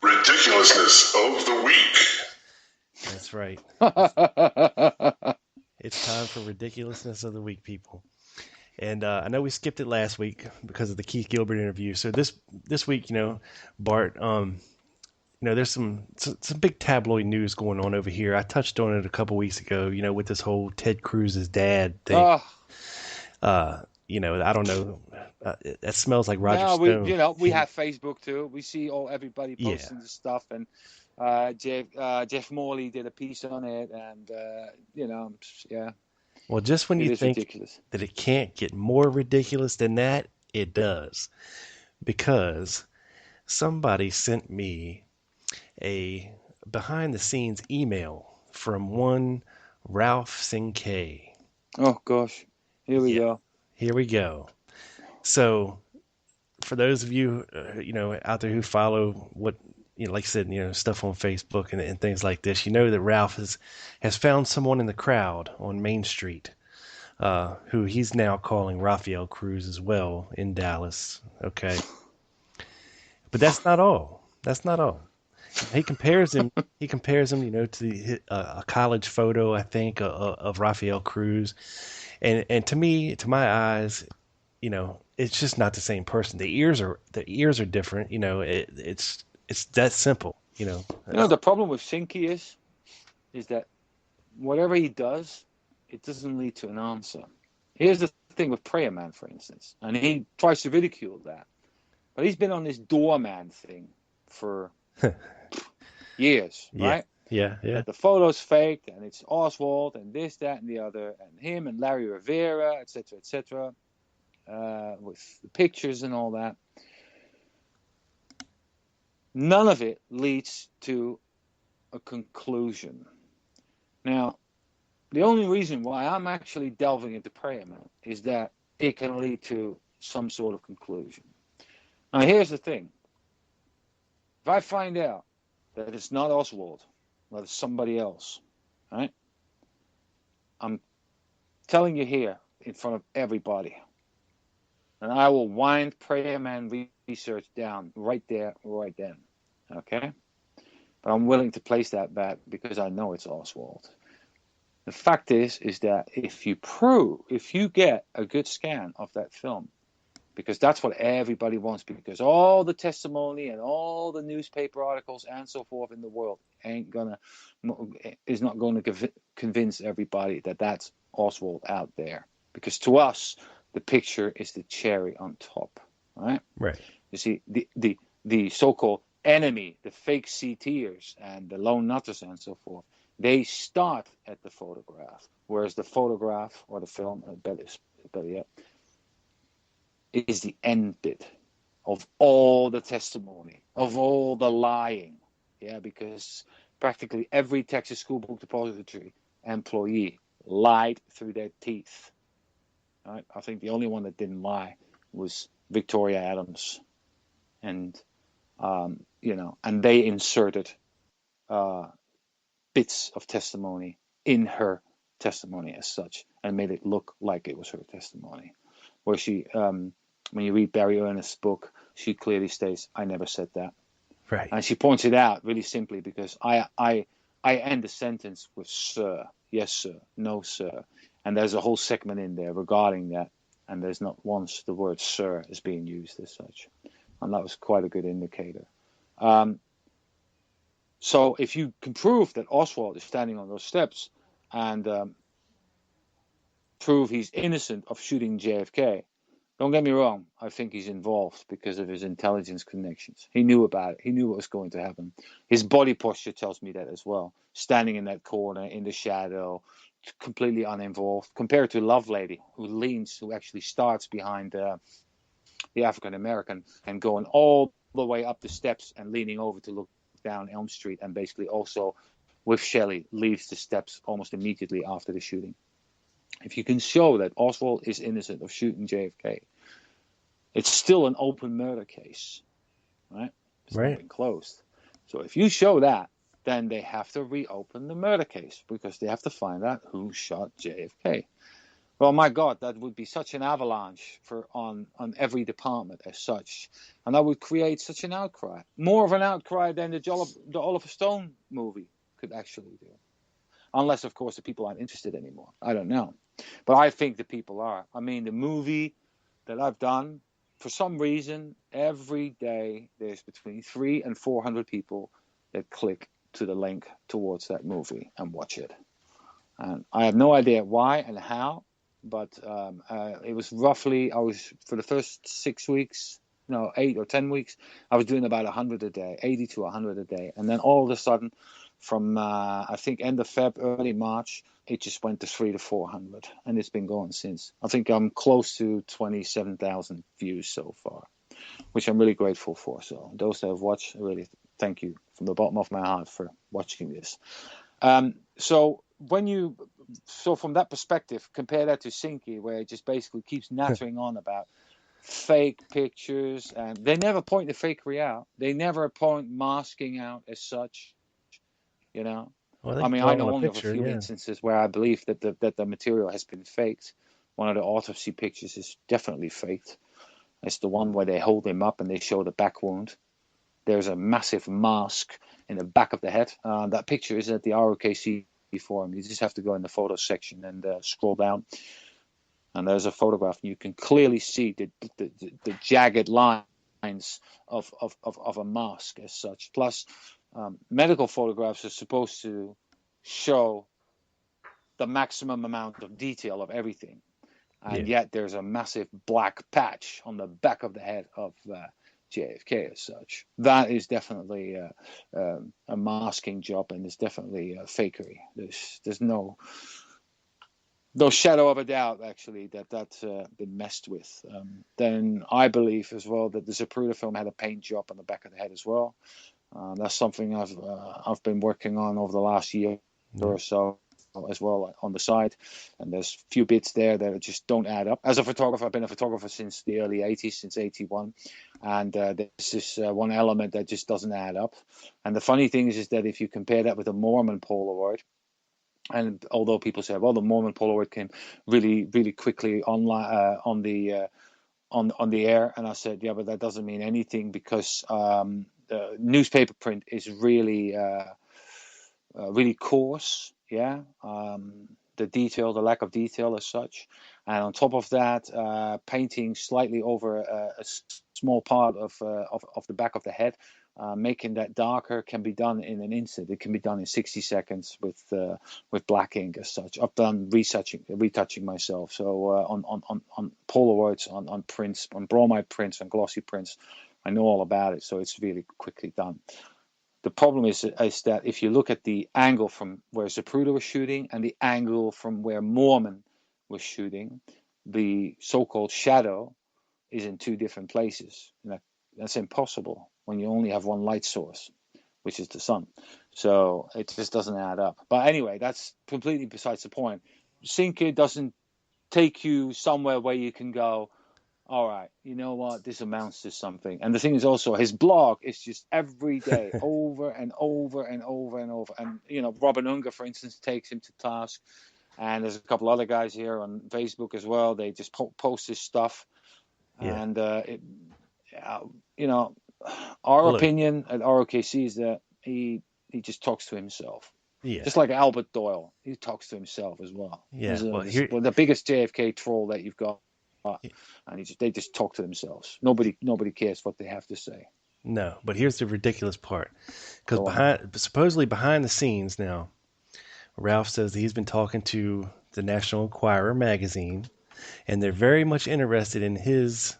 Ridiculousness of the Week. That's right. It's time for Ridiculousness of the Week, people. And I know we skipped it last week because of the Keith Gilbert interview. So this week, Bart, there's some big tabloid news going on over here. I touched on it a couple weeks ago, with this whole Ted Cruz's dad thing. I don't know. That smells like Roger Stone. We have Facebook too. We see everybody posting the stuff, and Jeff Morley did a piece on it, and yeah. Well, just when you think ridiculous. That it can't get more ridiculous than that, it does, because somebody sent me a behind the scenes email from one Ralph Sinkay. Oh gosh, here we go. Here we go. So, for those of you, out there who follow what, like I said, stuff on Facebook and things like this, you know that Ralph has found someone in the crowd on Main Street, who he's now calling Rafael Cruz as well in Dallas. Okay. But that's not all. That's not all. He compares him. To a college photo, I think, of Rafael Cruz, and to me, to my eyes, it's just not the same person. The ears are different. It's that simple. The problem with Sinky is that whatever he does, it doesn't lead to an answer. Here's the thing with Prayer Man, for instance, and he tries to ridicule that, but he's been on this doorman thing for years, right? Yeah. That the photo's faked and it's Oswald and this, that, and the other, and him and Larry Rivera, etc., with the pictures and all that. None of it leads to a conclusion. Now, the only reason why I'm actually delving into Prayer Man is that it can lead to some sort of conclusion. Now, here's the thing. If I find out that it's not Oswald, that it's somebody else, right? I'm telling you here in front of everybody. And I will wind Prayer Man research down right there, right then. Okay? But I'm willing to place that bet because I know it's Oswald. The fact is that if you get a good scan of that film, because that's what everybody wants, because all the testimony and all the newspaper articles and so forth in the world is not going to convince everybody that that's Oswald out there. Because to us, the picture is the cherry on top, right? Right. You see, the so-called enemy, the fake CTers and the lone nutters and so forth, they start at the photograph, whereas the photograph or the film, better yet, is the end bit of all the testimony, of all the lying. Yeah, because practically every Texas School Book Depository employee lied through their teeth. Right? I think the only one that didn't lie was Victoria Adams, and and they inserted bits of testimony in her testimony as such, and made it look like it was her testimony. Where she, when you read Barry Earnest's book, she clearly states, "I never said that." Right. And she points it out really simply because I end the sentence with "sir," "yes, sir," "no, sir," and there's a whole segment in there regarding that, and there's not once the word "sir" is being used as such, and that was quite a good indicator. So if you can prove that Oswald is standing on those steps and prove he's innocent of shooting JFK, don't get me wrong, I think he's involved because of his intelligence connections. He knew about it. He knew what was going to happen. His body posture tells me that as well. Standing in that corner, in the shadow, completely uninvolved, compared to Lovelady, who actually starts behind the African-American and going all the way up the steps and leaning over to look down Elm Street, and basically also with Shelley leaves the steps almost immediately after the shooting. If you can show that Oswald is innocent of shooting JFK, it's still an open murder case, right? It's not been closed. So if you show that, then they have to reopen the murder case because they have to find out who shot JFK. Well, my God, that would be such an avalanche on every department as such. And that would create such an outcry. More of an outcry than the Oliver Stone movie could actually do. Unless, of course, the people aren't interested anymore. I don't know. But I think the people are. I mean, the movie that I've done, for some reason, every day there's between 300 and 400 people that click to the link towards that movie and watch it. And I have no idea why and how. But it was roughly, for the first 8 or 10 weeks, I was doing about 100 a day, 80 to 100 a day. And then all of a sudden, from I think end of Feb, early March, it just went to 300 to 400. And it's been going since. I think I'm close to 27,000 views so far, which I'm really grateful for. So those that have watched, really thank you from the bottom of my heart for watching this. So from that perspective, compare that to Sinky, where it just basically keeps nattering on about fake pictures, and they never point the fakery out. They never point masking out as such. Well, I mean, I know only of a few instances where I believe that the material has been faked. One of the autopsy pictures is definitely faked. It's the one where they hold him up and they show the back wound. There's a massive mask in the back of the head. That picture is at the ROKC forum. You just have to go in the photo section and scroll down. And there's a photograph, and you can clearly see the jagged lines of a mask as such. Plus, medical photographs are supposed to show the maximum amount of detail of everything. And yet there's a massive black patch on the back of the head of JFK as such. That is definitely a masking job, and it's definitely fakery. There's no shadow of a doubt, actually, that's been messed with. Then I believe as well that the Zapruder film had a paint job on the back of the head as well. That's something I've been working on over the last year or so as well on the side, and there's a few bits there that just don't add up. As a photographer, I've been a photographer since the early 80s, since 81, and there's this one element that just doesn't add up. And the funny thing is that if you compare that with a Mormon Polaroid, and although people say, well, the Mormon Polaroid came really, really quickly online on the air, and I said, yeah, but that doesn't mean anything, because newspaper print is really really coarse. The lack of detail as such, and on top of that, painting slightly over a small part of the back of the head. Making that darker can be done in an instant. It can be done in 60 seconds with black ink as such. I've done retouching myself. So on Polaroids, on prints, on bromide prints, on glossy prints, I know all about it. So it's really quickly done. The problem is that if you look at the angle from where Zapruder was shooting and the angle from where Mormon was shooting, the so-called shadow is in two different places. That's impossible when you only have one light source, which is the sun. So it just doesn't add up. But anyway, that's completely besides the point. Sinker doesn't take you somewhere where you can go, all right, you know what, this amounts to something. And the thing is also, his blog is just every day, over and over and over and over. And, Robin Unger, for instance, takes him to task. And there's a couple other guys here on Facebook as well. They just post his stuff. Yeah. And, our opinion at ROKC is that he just talks to himself. Yeah. Just like Albert Doyle, he talks to himself as well. Yeah. The biggest JFK troll that you've got, and they just talk to themselves. Nobody cares what they have to say. No, but here's the ridiculous part, because supposedly behind the scenes now, Ralph says that he's been talking to the National Enquirer magazine, and they're very much interested in his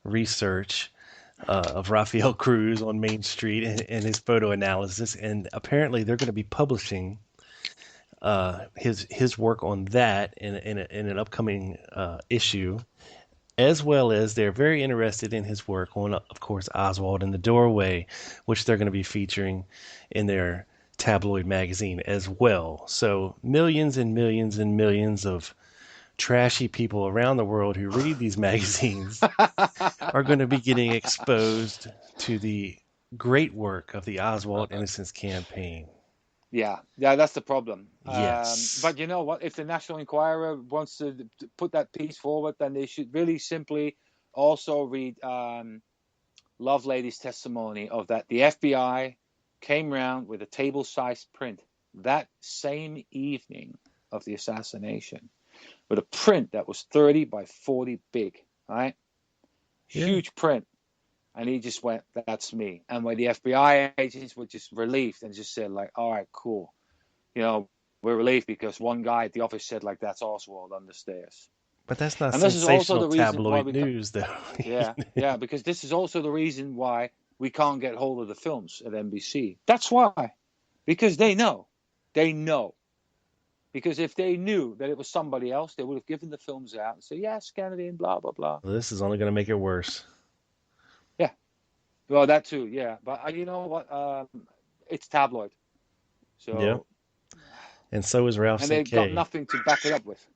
research of Rafael Cruz on Main Street and his photo analysis, and apparently they're going to be publishing his work on that in an upcoming issue, as well as they're very interested in his work on, of course, Oswald in the Doorway, which they're going to be featuring in their tabloid magazine as well. So millions and millions and millions of trashy people around the world who read these magazines are going to be getting exposed to the great work of the Oswald Innocence Campaign. Yeah, that's the problem. Yes. But you know what? If the National Enquirer wants to put that piece forward, then they should really simply also read Lovelady's testimony of that the FBI came round with a table-sized print that same evening of the assassination, with a print that was 30 by 40 big, right? Yeah. Huge print. And he just went, that's me. And when the FBI agents were just relieved and just said, like, all right, cool. We're relieved because one guy at the office said, like, that's Oswald on the stairs. But that's not sensational tabloid news, though. Yeah, because this is also the reason why we can't get hold of the films at NBC. That's why. Because they know. They know. Because if they knew that it was somebody else, they would have given the films out and said, yes, Kennedy and blah, blah, blah. Well, this is only going to make it worse. Yeah. Well, that too, yeah. But you know what? It's tabloid. Yeah. So, And so is Ralph and they got C.K. nothing to back it up with.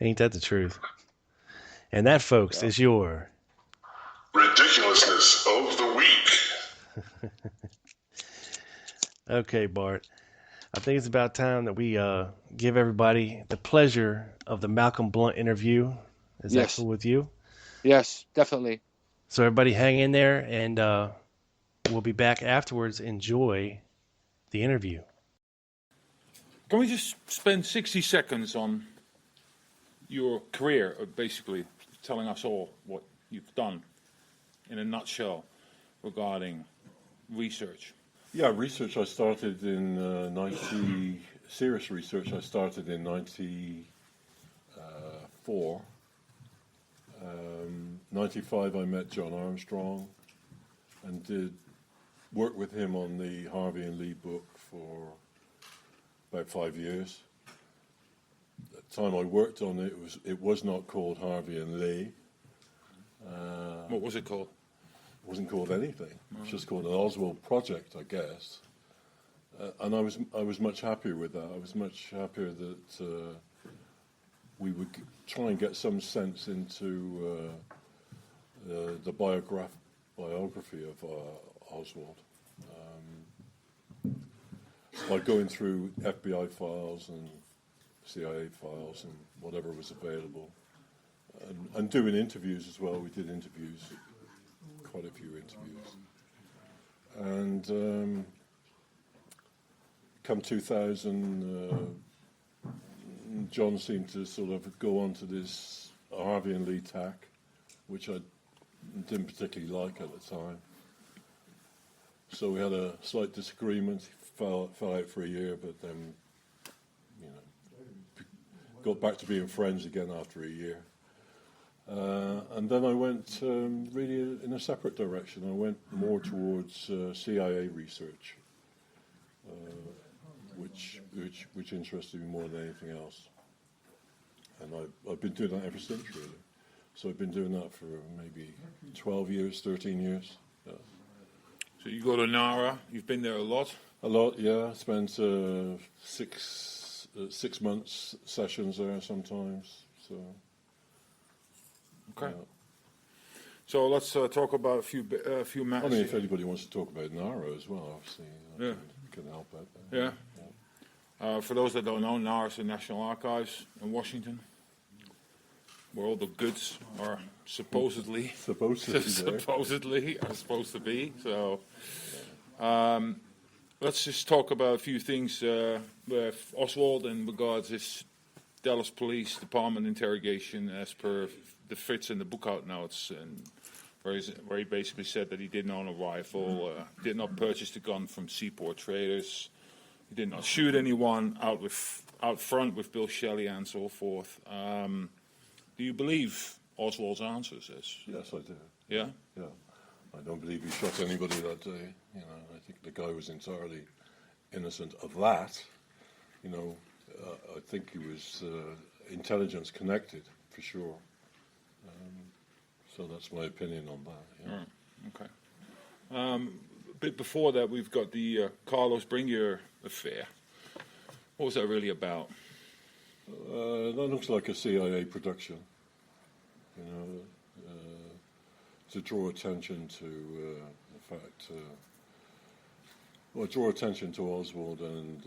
Ain't that the truth? And that, folks, So. is your Ridiculousness of the week. Okay, Bart. I think it's about time that we give everybody the pleasure of the Malcolm Blunt interview. Is that cool with you? Yes, definitely. So everybody hang in there, and we'll be back afterwards. Enjoy the interview. Can we just spend 60 seconds on your career, basically telling us all what you've done in a nutshell regarding research? Yeah, research I started in serious research I started in 94. 95 I met John Armstrong and did work with him on the Harvey and Lee book for about 5 years. At the time I worked on it, it was not called Harvey and Lee. What was it called? It wasn't called anything. It was just called an Oswald project, I guess. And I was much happier with that. I was much happier that we would try and get some sense into the biography of Oswald by going through FBI files and CIA files and whatever was available, and doing interviews as well. We did interviews, quite a few interviews, and come 2000, John seemed to sort of go on to this Harvey and Lee tack, which I didn't particularly like at the time. So we had a slight disagreement. Fell out for a year, but then, got back to being friends again after a year. And then I went really in a separate direction. I went more towards CIA research, which interested me more than anything else. And I've been doing that ever since, really. So I've been doing that for maybe 12 years, 13 years. Yeah. So you go to NARA, you've been there a lot? A lot, yeah. I spent 6 months sessions there sometimes. So. Okay. So let's talk about a few matters. I mean, if anybody wants to talk about NARA as well, obviously, I can help out there. Yeah. For those that don't know, NARA is the National Archives in Washington, where all the goods are supposedly are supposed to be. So let's just talk about a few things with Oswald in regards to his Dallas Police Department interrogation, as per the Fritz in the book out notes, and where he basically said that he didn't own a rifle, did not purchase the gun from Seaport traders, he did not shoot anyone out front with Bill Shelley and so forth. Do you believe Oswald's answers? Yes, I do. Yeah? Yeah. I don't believe he shot anybody that day. I think the guy was entirely innocent of that. I think he was intelligence connected, for sure. So that's my opinion on that. Yeah. Right. Okay. A bit before that, we've got the Carlos Bringuier affair. What was that really about? That looks like a CIA production. To draw attention to the fact, draw attention to Oswald and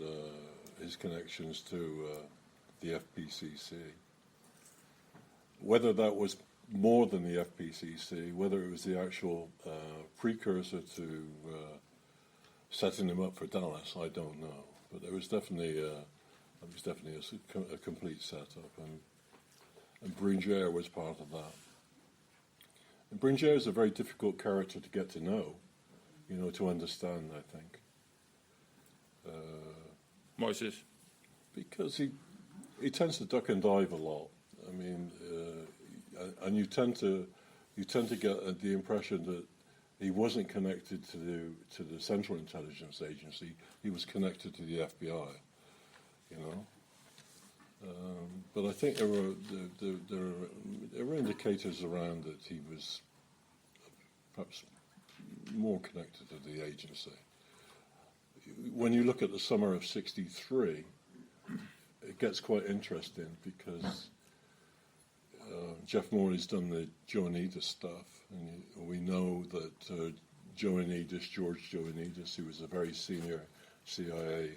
his connections to the FPCC. Whether that was more than the FPCC, whether it was the actual precursor to setting him up for Dallas, I don't know. But there was definitely a complete setup, and Bringuier was part of that. And Bringuier is a very difficult character to get to know, to understand, I think. Why is this? Because he tends to duck and dive a lot. I mean, and you tend to get the impression that he wasn't connected to the Central Intelligence Agency. He was connected to the FBI. But I think there were indicators around that he was perhaps more connected to the agency. When you look at the summer of '63, it gets quite interesting because Jeff Morley's done the Joanidis stuff, and we know that George Joanidis, who was a very senior CIA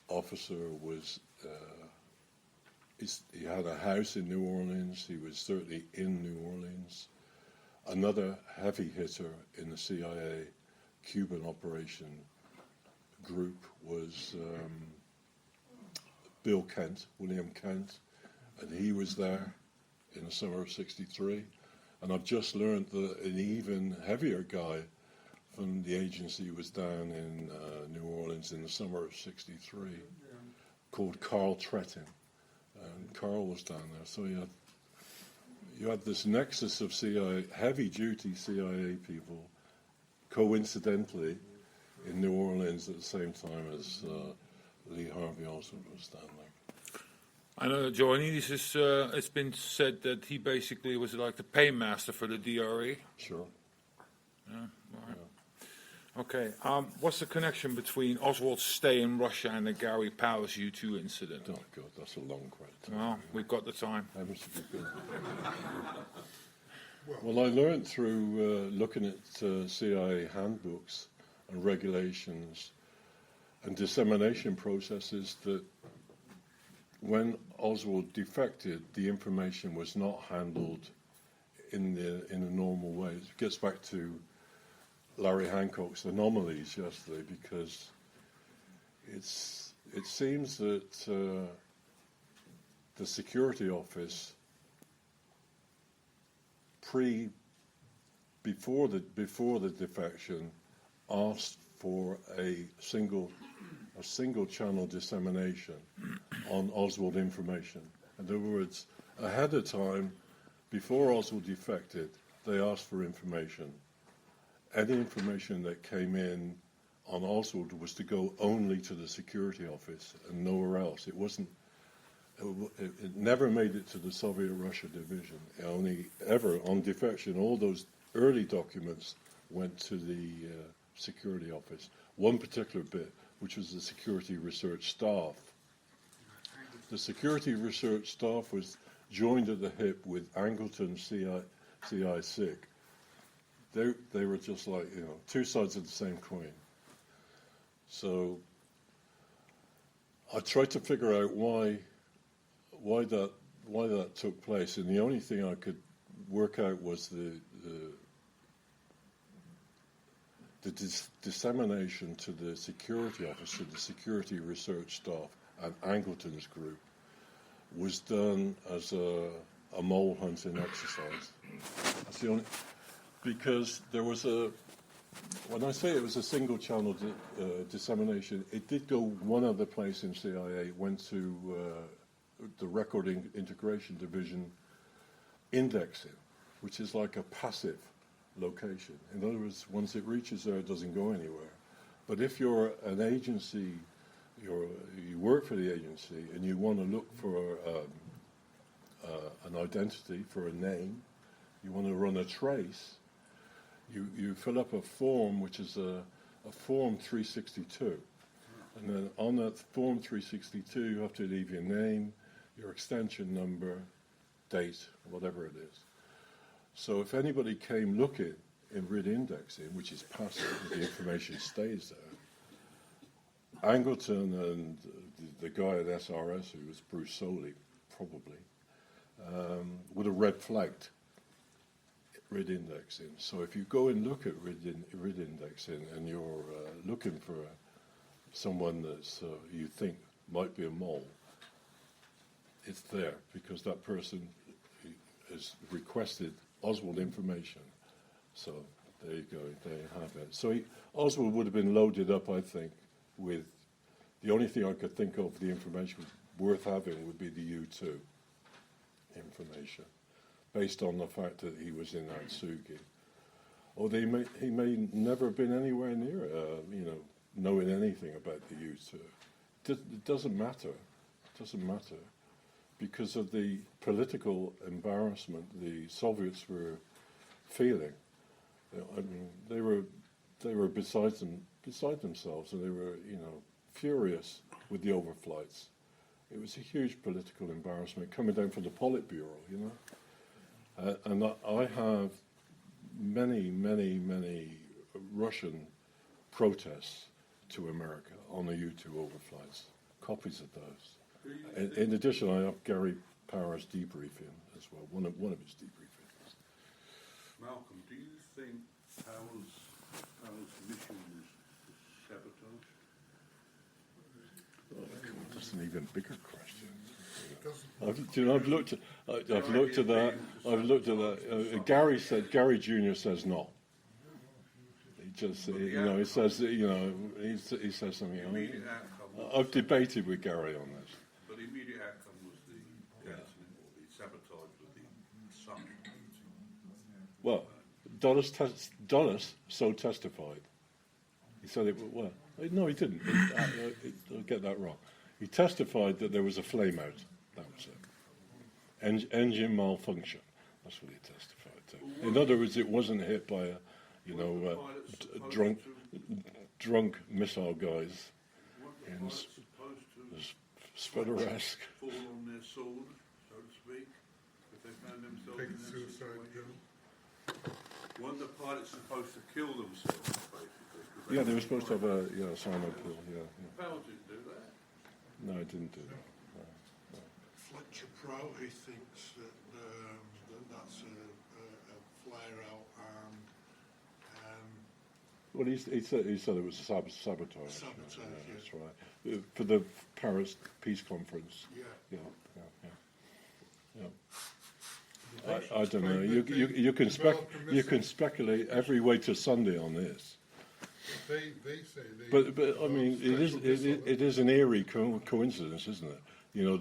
officer, he had a house in New Orleans. He was certainly in New Orleans. Another heavy hitter in the CIA Cuban operation group was William Kent, and he was there in the summer of '63. And I've just learned that an even heavier guy from the agency was down in New Orleans in the summer of '63, called Carl Trettin. And Carl was down there. So you had this nexus of CIA, heavy-duty CIA people, coincidentally, in New Orleans at the same time as Lee Harvey Oswald was down there. I know Joanidis is, it's been said that he basically was like the paymaster for the DRE. Sure. Yeah, all right. Yeah. Okay, what's the connection between Oswald's stay in Russia and the Gary Powers U-2 incident? Oh, God, that's a long question. Well, we've got the time. Well, I learned through looking at CIA handbooks and regulations and dissemination processes that when Oswald defected, the information was not handled in a normal way. It gets back to Larry Hancock's anomalies yesterday, because it seems that the security office before the defection asked for a single channel dissemination on Oswald information. In other words, ahead of time, before Oswald defected, they asked for information. Any information that came in on Oswald was to go only to the security office and nowhere else. It never made it to the Soviet Russia division. It only ever, on defection, all those early documents went to the security office. One particular bit, which was the security research staff. The security research staff was joined at the hip with Angleton CI SIG. They were just like, two sides of the same coin. So I tried to figure out why that took place, and the only thing I could work out was the dissemination to the security office, to the security research staff, and Angleton's group was done as a mole hunting exercise. That's the only, because there was when I say it was a single channel dissemination, it did go one other place in CIA. It went to the Recording Integration Division indexing, which is like a passive location. In other words, once it reaches there, it doesn't go anywhere. But if you're an agency, you work for the agency, and you want to look for an identity, for a name, you want to run a trace, you fill up a form, which is a Form 362. And then on that Form 362, you have to leave your name, your extension number, date, whatever it is. So if anybody came looking in RID indexing, which is passive, the information stays there, Angleton and the guy at SRS, who was Bruce Soley, probably, would have red flagged RID indexing. So if you go and look at RID indexing and you're looking for someone that you think might be a mole, it's there because that person has requested Oswald information. So there you go, there you have it. So Oswald would have been loaded up, I think, with the only thing I could think of the information worth having would be the U2 information, based on the fact that he was in Atsugi. Or he may never have been anywhere near, knowing anything about the U2. It doesn't matter. It doesn't matter. Because of the political embarrassment the Soviets were feeling I mean, they were beside themselves, and they were, furious with the overflights. It was a huge political embarrassment coming down from the Politburo, and I have many Russian protests to America on the U-2 overflights, copies of those. In addition, I have Gary Power's debriefing as well, one of his debriefings. Malcolm, do you think Powell's mission was sabotage? Oh, that's an even bigger question. I've looked at that. Gary Jr. says no. He just, he says, he says something. I've debated with Gary on this. But the immediate outcome was the cancelling or the sabotage of the summit. Well, Dulles so testified. He said it. Well, no, he didn't. I'll get that wrong. He testified that there was a flame out. That was it. Engine malfunction. That's what he testified to. In other words, it wasn't hit by drunk missile guys in Spudder-esque. Fall on their sword, so to speak, if they found themselves in that situation. Weren't the pilots supposed to kill themselves, basically? Yeah, they were supposed to have a silent kill. Yeah. Powell didn't do that. No, I didn't do that. No. Fletcher Pro, he thinks that that's a flare out and well, he said it was a sabotage. Sabotage, yeah. That's right. For the Paris Peace Conference. Yeah. I don't know. You can speculate every way to Sunday on this. They say But I mean, it is an eerie coincidence, isn't it?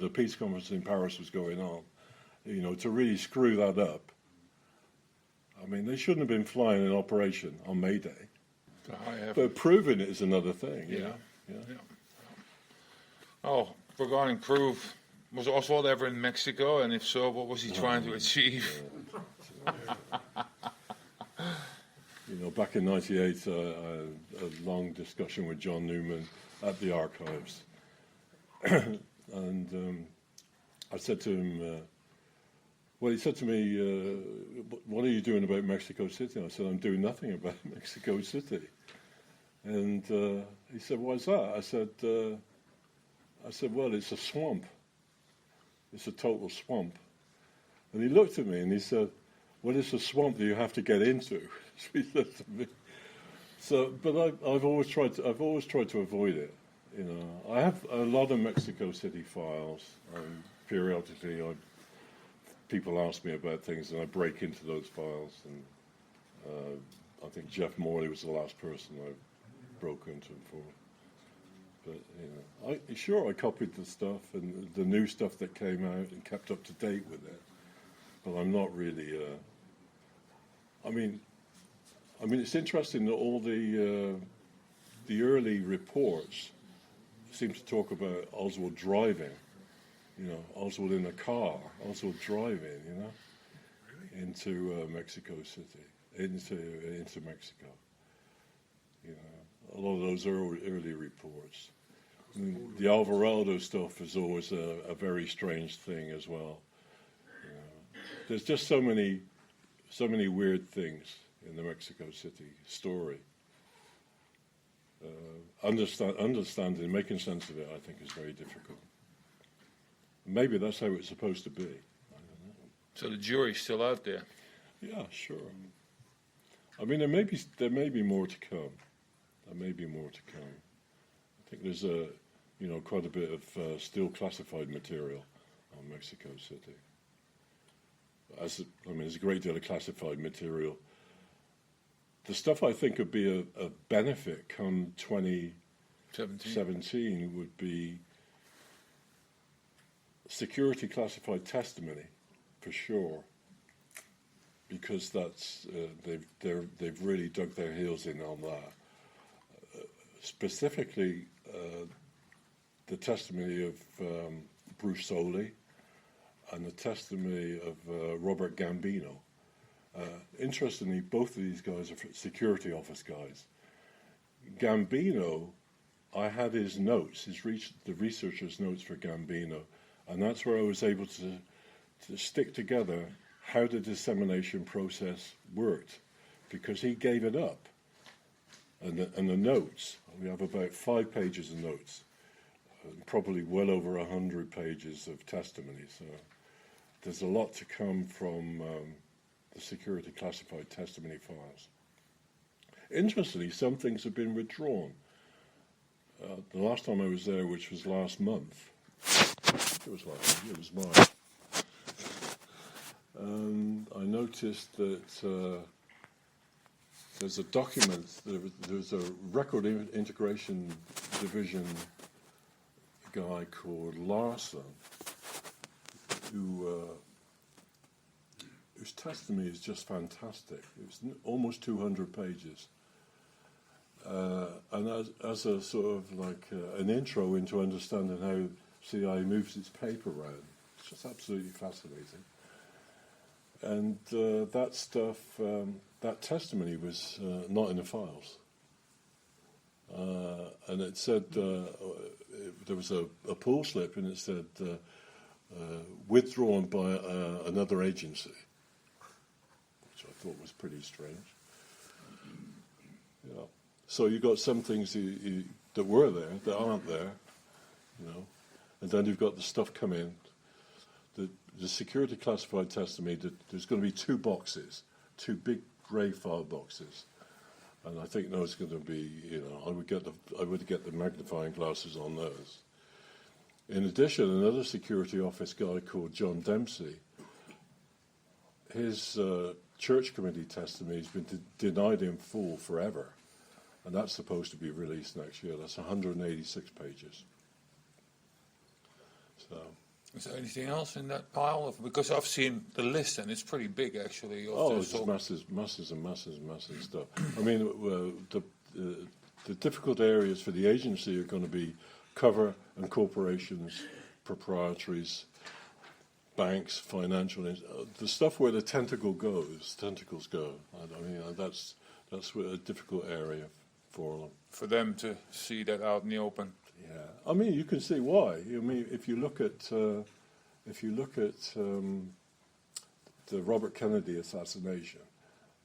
The peace conference in Paris was going on. To really screw that up. I mean, they shouldn't have been flying an operation on May Day. But proving it is another thing. Yeah. Oh, regarding proof, was Oswald ever in Mexico? And if so, what was he trying to achieve? Back in '98, a long discussion with John Newman at the archives. And I said to him, he said to me, what are you doing about Mexico City? I said, I'm doing nothing about Mexico City. And he said, why's that? I said, well, it's a swamp. It's a total swamp. And he looked at me and he said, well, it's a swamp that you have to get into. So he said to me. So, but I've always tried to avoid it. I have a lot of Mexico City files, and periodically people ask me about things, and I break into those files. And I think Jeff Morley was the last person I broke into them for. But I copied the stuff and the new stuff that came out and kept up to date with it. But I'm not really. I mean, it's interesting that all the early reports seem to talk about Oswald driving. Oswald in a car, Oswald driving. Into Mexico City, into Mexico. A lot of those early reports. I mean, the Alvarado stuff is always a very strange thing as well. There's just so many weird things in the Mexico City story. Understanding, making sense of it, I think, is very difficult. Maybe that's how it's supposed to be. I don't know. So the jury's still out there. Yeah, sure. I mean, there may be more to come. There may be more to come. I think there's quite a bit of still classified material on Mexico City. There's a great deal of classified material. The stuff I think would be a benefit come 2017 would be security classified testimony, for sure, because that's they've really dug their heels in on that. Specifically, the testimony of Bruce Soley and the testimony of Robert Gambino, Interestingly, both of these guys are security office guys. Gambino, I had his notes, the researcher's notes for Gambino, and that's where I was able to stick together how the dissemination process worked, because he gave it up. And the notes, we have about 5 pages of notes, probably well over 100 pages of testimony. So there's a lot to come from the security classified testimony files. Interestingly, some things have been withdrawn. The last time I was there, which was last month, it was March, and I noticed that there's a document, there's a record integration division guy called Larson, whose testimony is just fantastic. It's almost 200 pages. And as a sort of like an intro into understanding how CIA moves its paper around, it's just absolutely fascinating. And that stuff, that testimony was not in the files. And it said, there was a pull slip, and it said, withdrawn by another agency, which I thought was pretty strange. Yeah. So you got some things that were there that aren't there, and then you've got the stuff come in. The security classified testimony, there's going to be 2 boxes, 2 big grey file boxes, and I think those are going to be, I would get the magnifying glasses on those. In addition, another security office guy called John Dempsey, his church committee testimony has been denied in full forever, and that's supposed to be released next year. That's 186 pages. So. Is there anything else in that pile? Because I've seen the list, and it's pretty big, actually. It's masses and masses of stuff. I mean, the difficult areas for the agency are going to be cover and corporations, proprietaries, banks, financial, the stuff where the tentacles go. I mean, that's a difficult area for them. For them to see that out in the open. Yeah, I mean, you can see why. I mean, if you look at the Robert Kennedy assassination,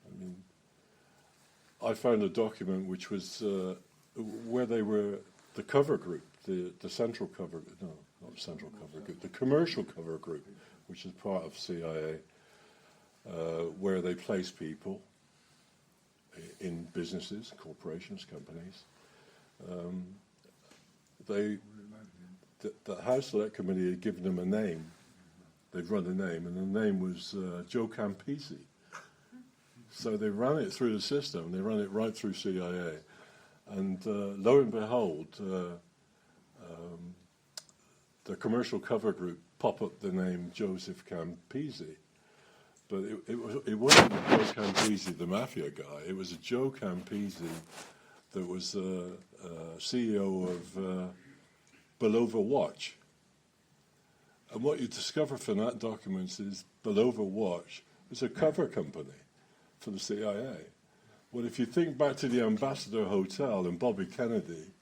I mean, I found a document which was where they were the cover group, the central cover, no, not the central cover group, the commercial cover group, which is part of CIA, where they place people in businesses, corporations, companies. The House Select Committee had given them a name. They'd run a name, and the name was Joe Campisi. So they ran it through the system. They ran it right through CIA. And lo and behold, the commercial cover group pop up the name Joseph Campisi. But it wasn't Joe Campisi, the mafia guy. It was a Joe Campisi that was CEO of Belova Watch. And what you discover from that document is Belova Watch is a cover company for the CIA. Well, if you think back to the Ambassador Hotel in Bobby Kennedy,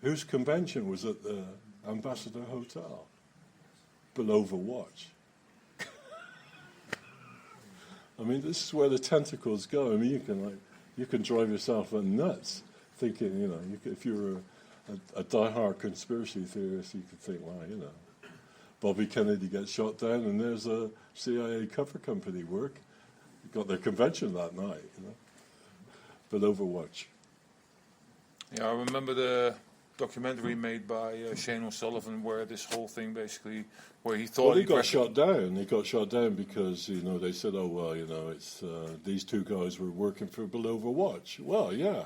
whose convention was at the Ambassador Hotel? Belova Watch. I mean, this is where the tentacles go. I mean, you can drive yourself nuts thinking, if you're a diehard conspiracy theorist, you could think, well, Bobby Kennedy gets shot down, and there's a CIA cover company work. Got their convention that night, Belova Watch. Yeah, I remember the documentary made by Shane O'Sullivan, where this whole thing basically, where he thought he got shot down. He got shot down because they said, oh well, it's these 2 guys were working for Belova Watch. Well, yeah.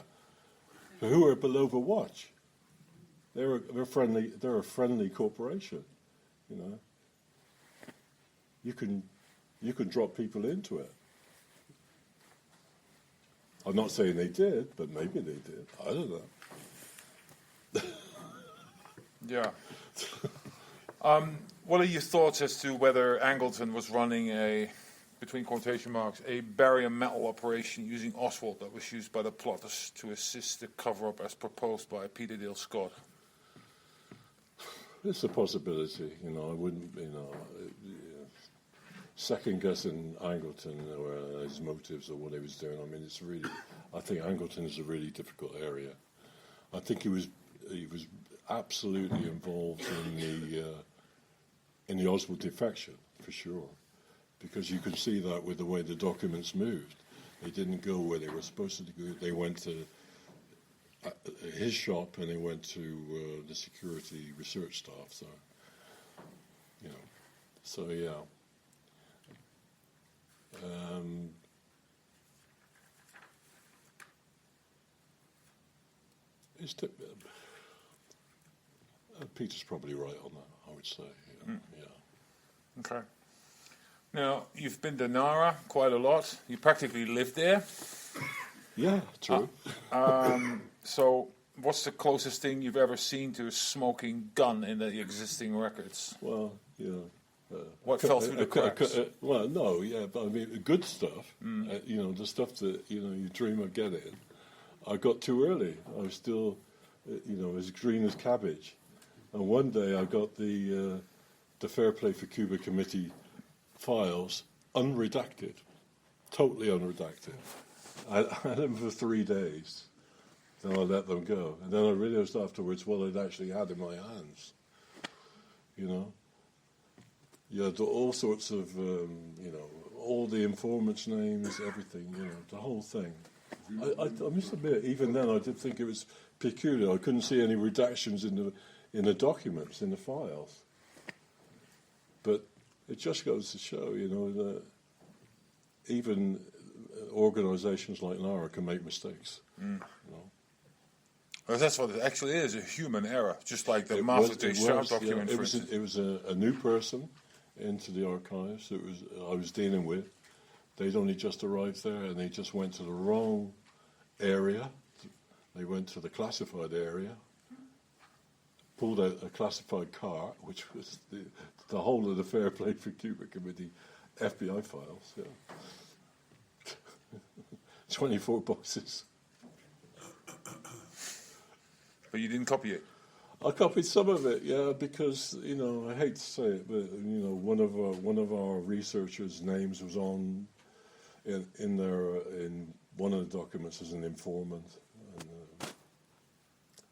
Who are Belova Watch? They're friendly. They're a friendly corporation. You can drop people into it. I'm not saying they did, but maybe they did. I don't know. Yeah. What are your thoughts as to whether Angleton was running a between quotation marks, a barium metal operation using Oswald that was used by the plotters to assist the cover-up as proposed by Peter Dale Scott? It's a possibility, you know. I wouldn't, second guessing Angleton or his motives or what he was doing. I mean, it's really. I think Angleton is a really difficult area. I think he was absolutely involved in the Oswald defection for sure, because you could see that with the way the documents moved. They didn't go where they were supposed to go. They went to his shop and they went to the security research staff. So, yeah. Peter's probably right on that, I would say. Yeah. Okay. Now, you've been to Nara quite a lot. You practically lived there. Yeah, true. So, what's the closest thing you've ever seen to a smoking gun in the existing records? Well, what fell through the cracks? Well, no, yeah, but I mean, good stuff. The stuff that you dream of getting. I got too early. I was still, as green as cabbage. And one day I got the Fair Play for Cuba Committee files unredacted, totally unredacted. I had them for 3 days. Then I let them go. And then I realized afterwards what I'd actually had in my hands. You had all sorts of, all the informants' names, everything, the whole thing. I must admit, even then I did think it was peculiar. I couldn't see any redactions in the documents, in the files. But it just goes to show, that even organisations like NARA can make mistakes. Well, that's what it actually is, a human error, just like the Master Sharp document, for instance. It was a new person into the archives I was dealing with. They'd only just arrived there, and they just went to the wrong area. They went to the classified area, pulled out a classified cart, which was the whole of the Fair Play for Cuba Committee FBI files. Yeah. 24 boxes. But you didn't copy it? I copied some of it, yeah, because I hate to say it, but one of our researchers' names was on in one of the documents as an informant, and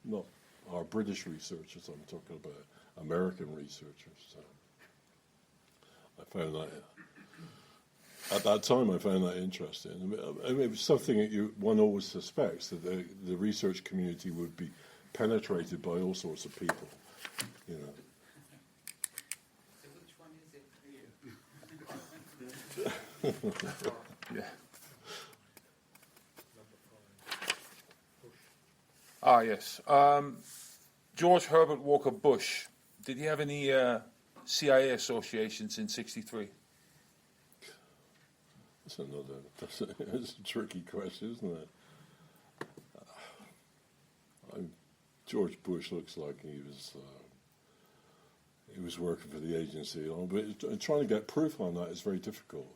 not our British researchers. I'm talking about American researchers. So I found that at that time I found that interesting. I mean, it was something that one always suspects that the research community would be penetrated by all sorts of people, So which one is it for you? Yeah. Ah, yes. George Herbert Walker Bush. Did he have any CIA associations in '63? That's a tricky question, isn't it? George Bush looks like he was working for the agency, but trying to get proof on that is very difficult.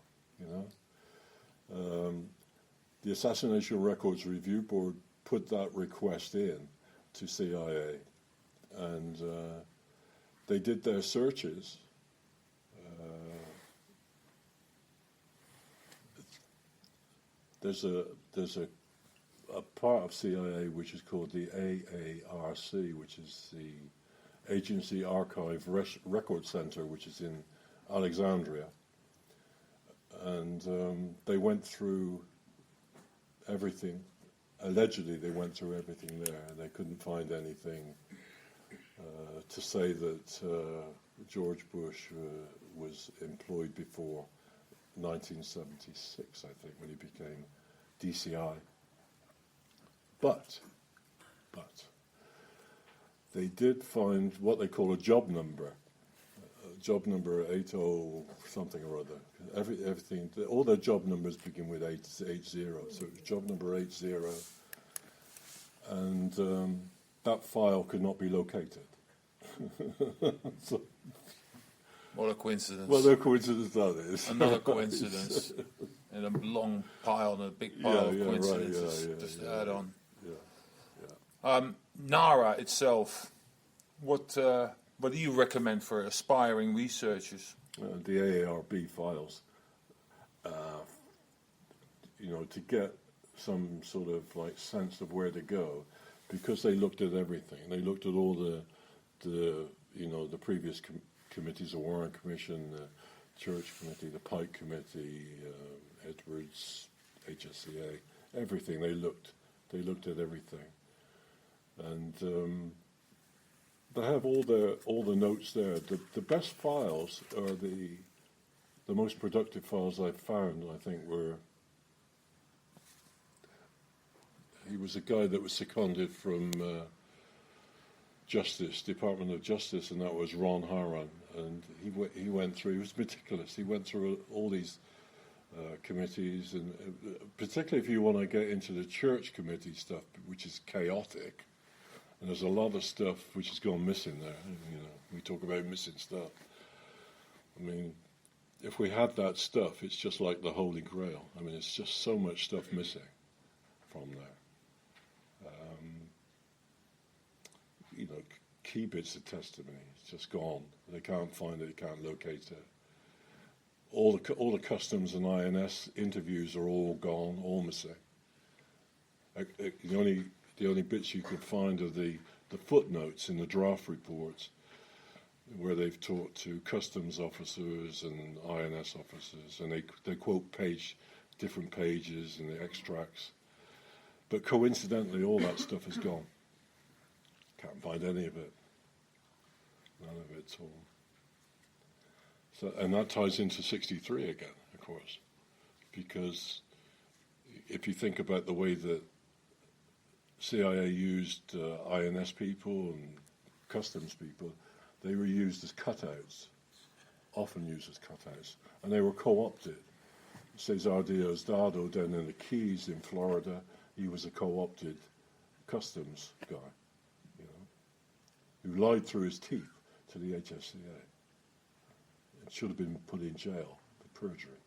The Assassination Records Review Board put that request in to CIA, and they did their searches. There's a part of CIA which is called the AARC, which is the Agency Archive Record Center, which is in Alexandria. And they went through everything. Allegedly, they went through everything there, and they couldn't find anything to say that George Bush was employed before 1976, I think, when he became DCI. But they did find what they call a job number 80 something or other. Everything, all their job numbers begin with 80. So it was job number 80, and that file could not be located. What a coincidence. What a coincidence that is. Another coincidence. And a long pile, and a big pile of coincidences just to add on. NARA itself, what do you recommend for aspiring researchers? The AARB files, to get some sort of like sense of where to go, because they looked at everything. They looked at all the previous committees, the Warren Commission, the Church Committee, the Pike Committee, Edwards, HSCA, everything. They looked at everything, and they have all the notes there. The best files are the most productive files I've found. I think were. He was a guy that was seconded from Department of Justice, and that was Ron Haran. And he went through. He was meticulous. He went through all these committees, and particularly if you want to get into the church committee stuff, which is chaotic, and there's a lot of stuff which has gone missing there. We talk about missing stuff. I mean, if we had that stuff, it's just like the Holy Grail. I mean, it's just so much stuff missing from there. Key bits of testimony, it's just gone. They can't find it, they can't locate it. All the customs and INS interviews are all gone, all missing. The only bits you can find are the footnotes in the draft reports, where they've talked to customs officers and INS officers, and they quote different pages in the extracts. But coincidentally, all that stuff is gone. Can't find any of it. None of it at all. So, and that ties into 63 again, of course, because if you think about the way that CIA used INS people and customs people, they were used as cutouts, often used as cutouts, and they were co-opted. Cesar Diosdado down in the Keys in Florida, he was a co-opted customs guy, who lied through his teeth to the HSCA. It should have been put in jail for perjury.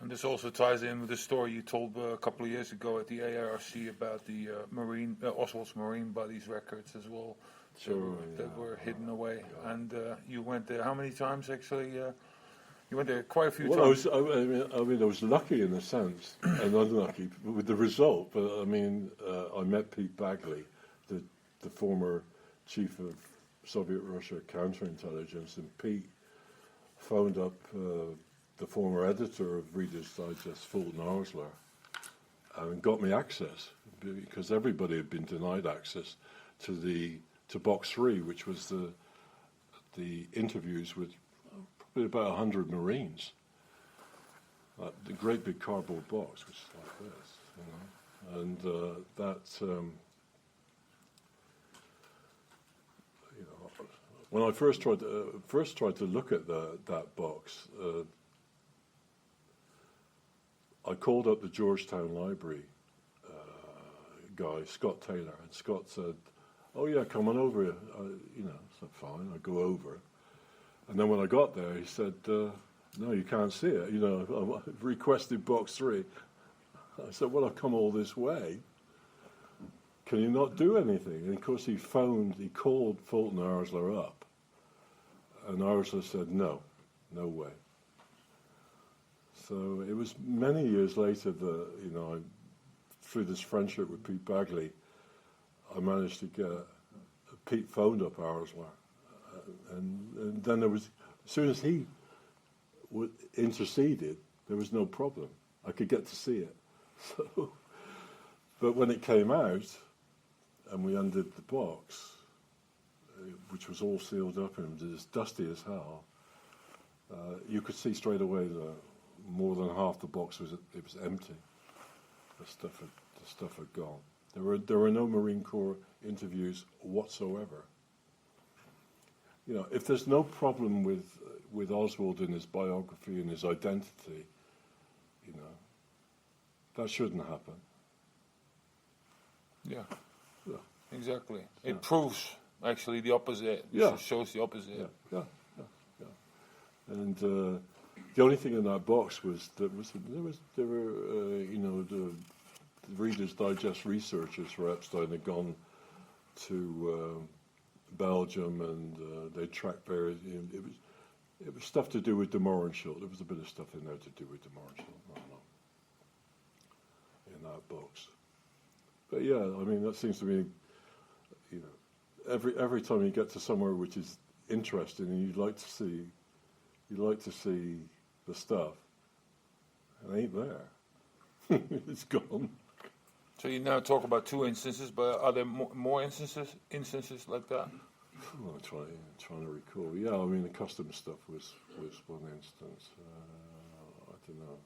And this also ties in with the story you told a couple of years ago at the ARC about the Oswald's Marine Buddies records as well. Sure, that were hidden away. Yeah. And you went there how many times actually? You went there quite a few times. I was lucky in a sense, and unlucky with the result. But I met Pete Bagley, the former chief of Soviet Russia counterintelligence, and Pete phoned up the former editor of Reader's Digest, Fulton Arsler, and got me access, because everybody had been denied access to Box 3, which was the interviews with probably about 100 Marines. The great big cardboard box, which is like this, and when I first tried to look at that box, I called up the Georgetown Library guy, Scott Taylor, and Scott said, "Oh yeah, come on over." So fine, I go over, and then when I got there, he said, "No, you can't see it. I've requested Box 3." I said, "Well, I've come all this way. Can you not do anything?" And of course, he called Fulton Arsler up, and Arsler said, "No way." So it was many years later that, through this friendship with Pete Bagley, I managed to get Pete phoned up Arsler, and then as soon as he interceded, there was no problem. I could get to see it. So, but when it came out, and we undid the box, which was all sealed up and it was dusty as hell, you could see straight away that more than half the box was empty. The stuff had gone. There were no Marine Corps interviews whatsoever. If there's no problem with Oswald in his biography and his identity, that shouldn't happen. Yeah. Exactly. It proves Actually, the opposite. Yeah. It shows the opposite. Yeah. And the only thing in that box was there were the Reader's Digest researchers for Epstein had gone to Belgium and they tracked various. It was stuff to do with the Moranschuld. There was a bit of stuff in there to do with the Moranschuld. I don't know. In that box. But yeah, I mean that seems to be, every time you get to somewhere which is interesting and you'd like to see the stuff. It ain't there. It's gone. So you now talk about 2 instances, but are there more instances like that? I'm trying to recall. Yeah, I mean the customs stuff was one instance. I don't know.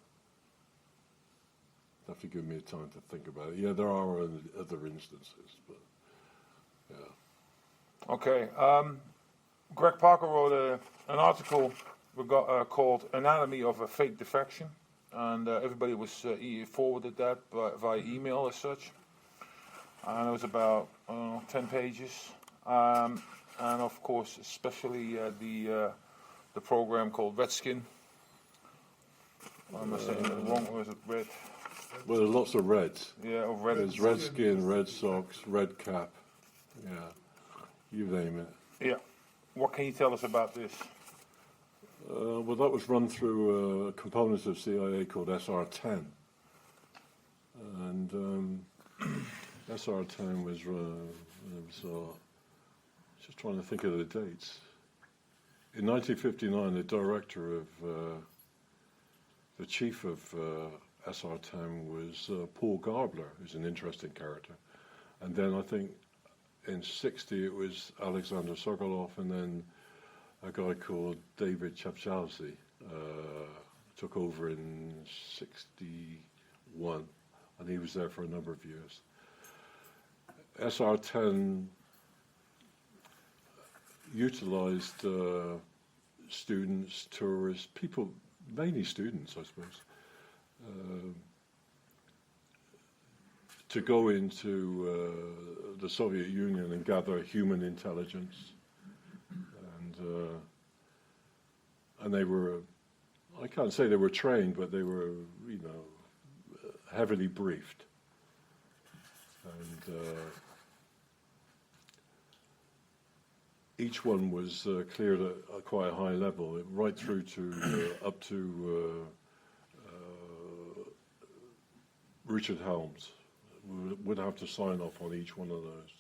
You have to give me time to think about it. Yeah, there are other instances, but yeah. Okay. Greg Parker wrote an article called "Anatomy of a Fake Defection," and everybody was forwarded that via email as such. And it was about 10 pages. And of course, especially the program called Redskin. Am I saying it wrong, or is it red? Well, there's lots of reds. Yeah, of red. There's Red Skin, Red Socks, Red Cap. Yeah, you name it. Yeah. What can you tell us about this? Well, that was run through a component of CIA called SR-10. And SR-10 was just trying to think of the dates. In 1959, the director of, the chief of SR-10 was Paul Garbler, who's an interesting character. And then I think in 60 it was Alexander Sokolov, and then a guy called David Chapchalsky took over in 61, and he was there for a number of years. SR-10 utilized students, tourists, people, mainly students, I suppose, to go into the Soviet Union and gather human intelligence. And they were, I can't say they were trained, but they were, heavily briefed. And each one was cleared at quite a high level, right through to up to Richard Helms. Would have to sign off on each one of those.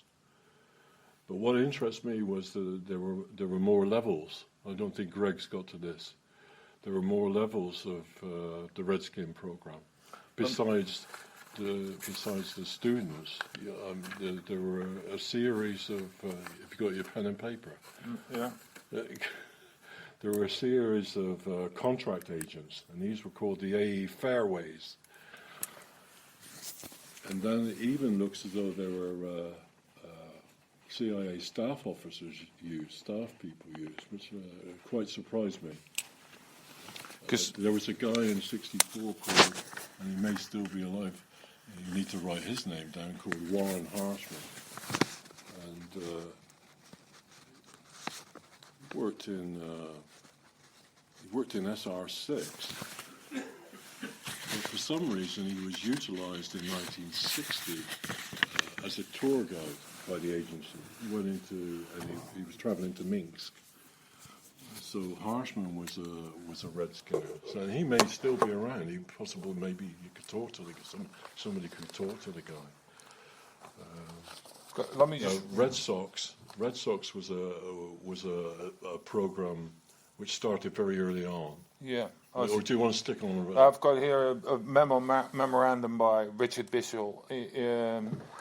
But what interests me was that there were more levels. I don't think Greg's got to this. There were more levels of the Redskin program. Besides the students, there were a series of. If you got your pen and paper, yeah. There were a series of contract agents, and these were called the AE Fairways. And then it even looks as though there were CIA staff officers staff people used, which quite surprised me. There was a guy in 64 called, and he may still be alive, you need to write his name down, called Warren Harshman. And he worked in SR-6. But for some reason, he was utilized in 1960 as a tour guide by the agency. He went into, and he was traveling to Minsk. So Harshman was a Redskin. So he may still be around. He possibly, maybe you could talk to somebody could talk to the guy. Let me just. Red Sox was a program which started very early on. Yeah. Or do you want to stick on? I've got here a memorandum by Richard Bissell,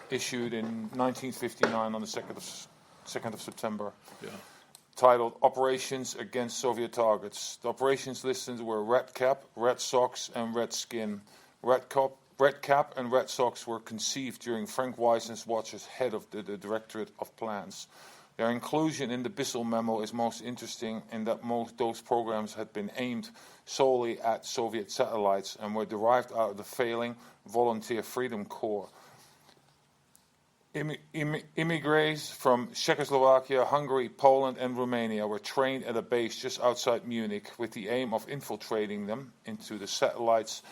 issued in 1959 on the 2nd of September. Yeah. Titled "Operations Against Soviet Targets." The operations listed were Red Cap, Red Sox, and Red Skin. Red Cap and Red Sox were conceived during Frank Weissen's watch as head of the Directorate of Plans. Their inclusion in the Bissell memo is most interesting in that those programs had been aimed solely at Soviet satellites and were derived out of the failing Volunteer Freedom Corps. Immigrants from Czechoslovakia, Hungary, Poland, and Romania were trained at a base just outside Munich with the aim of infiltrating them into the satellites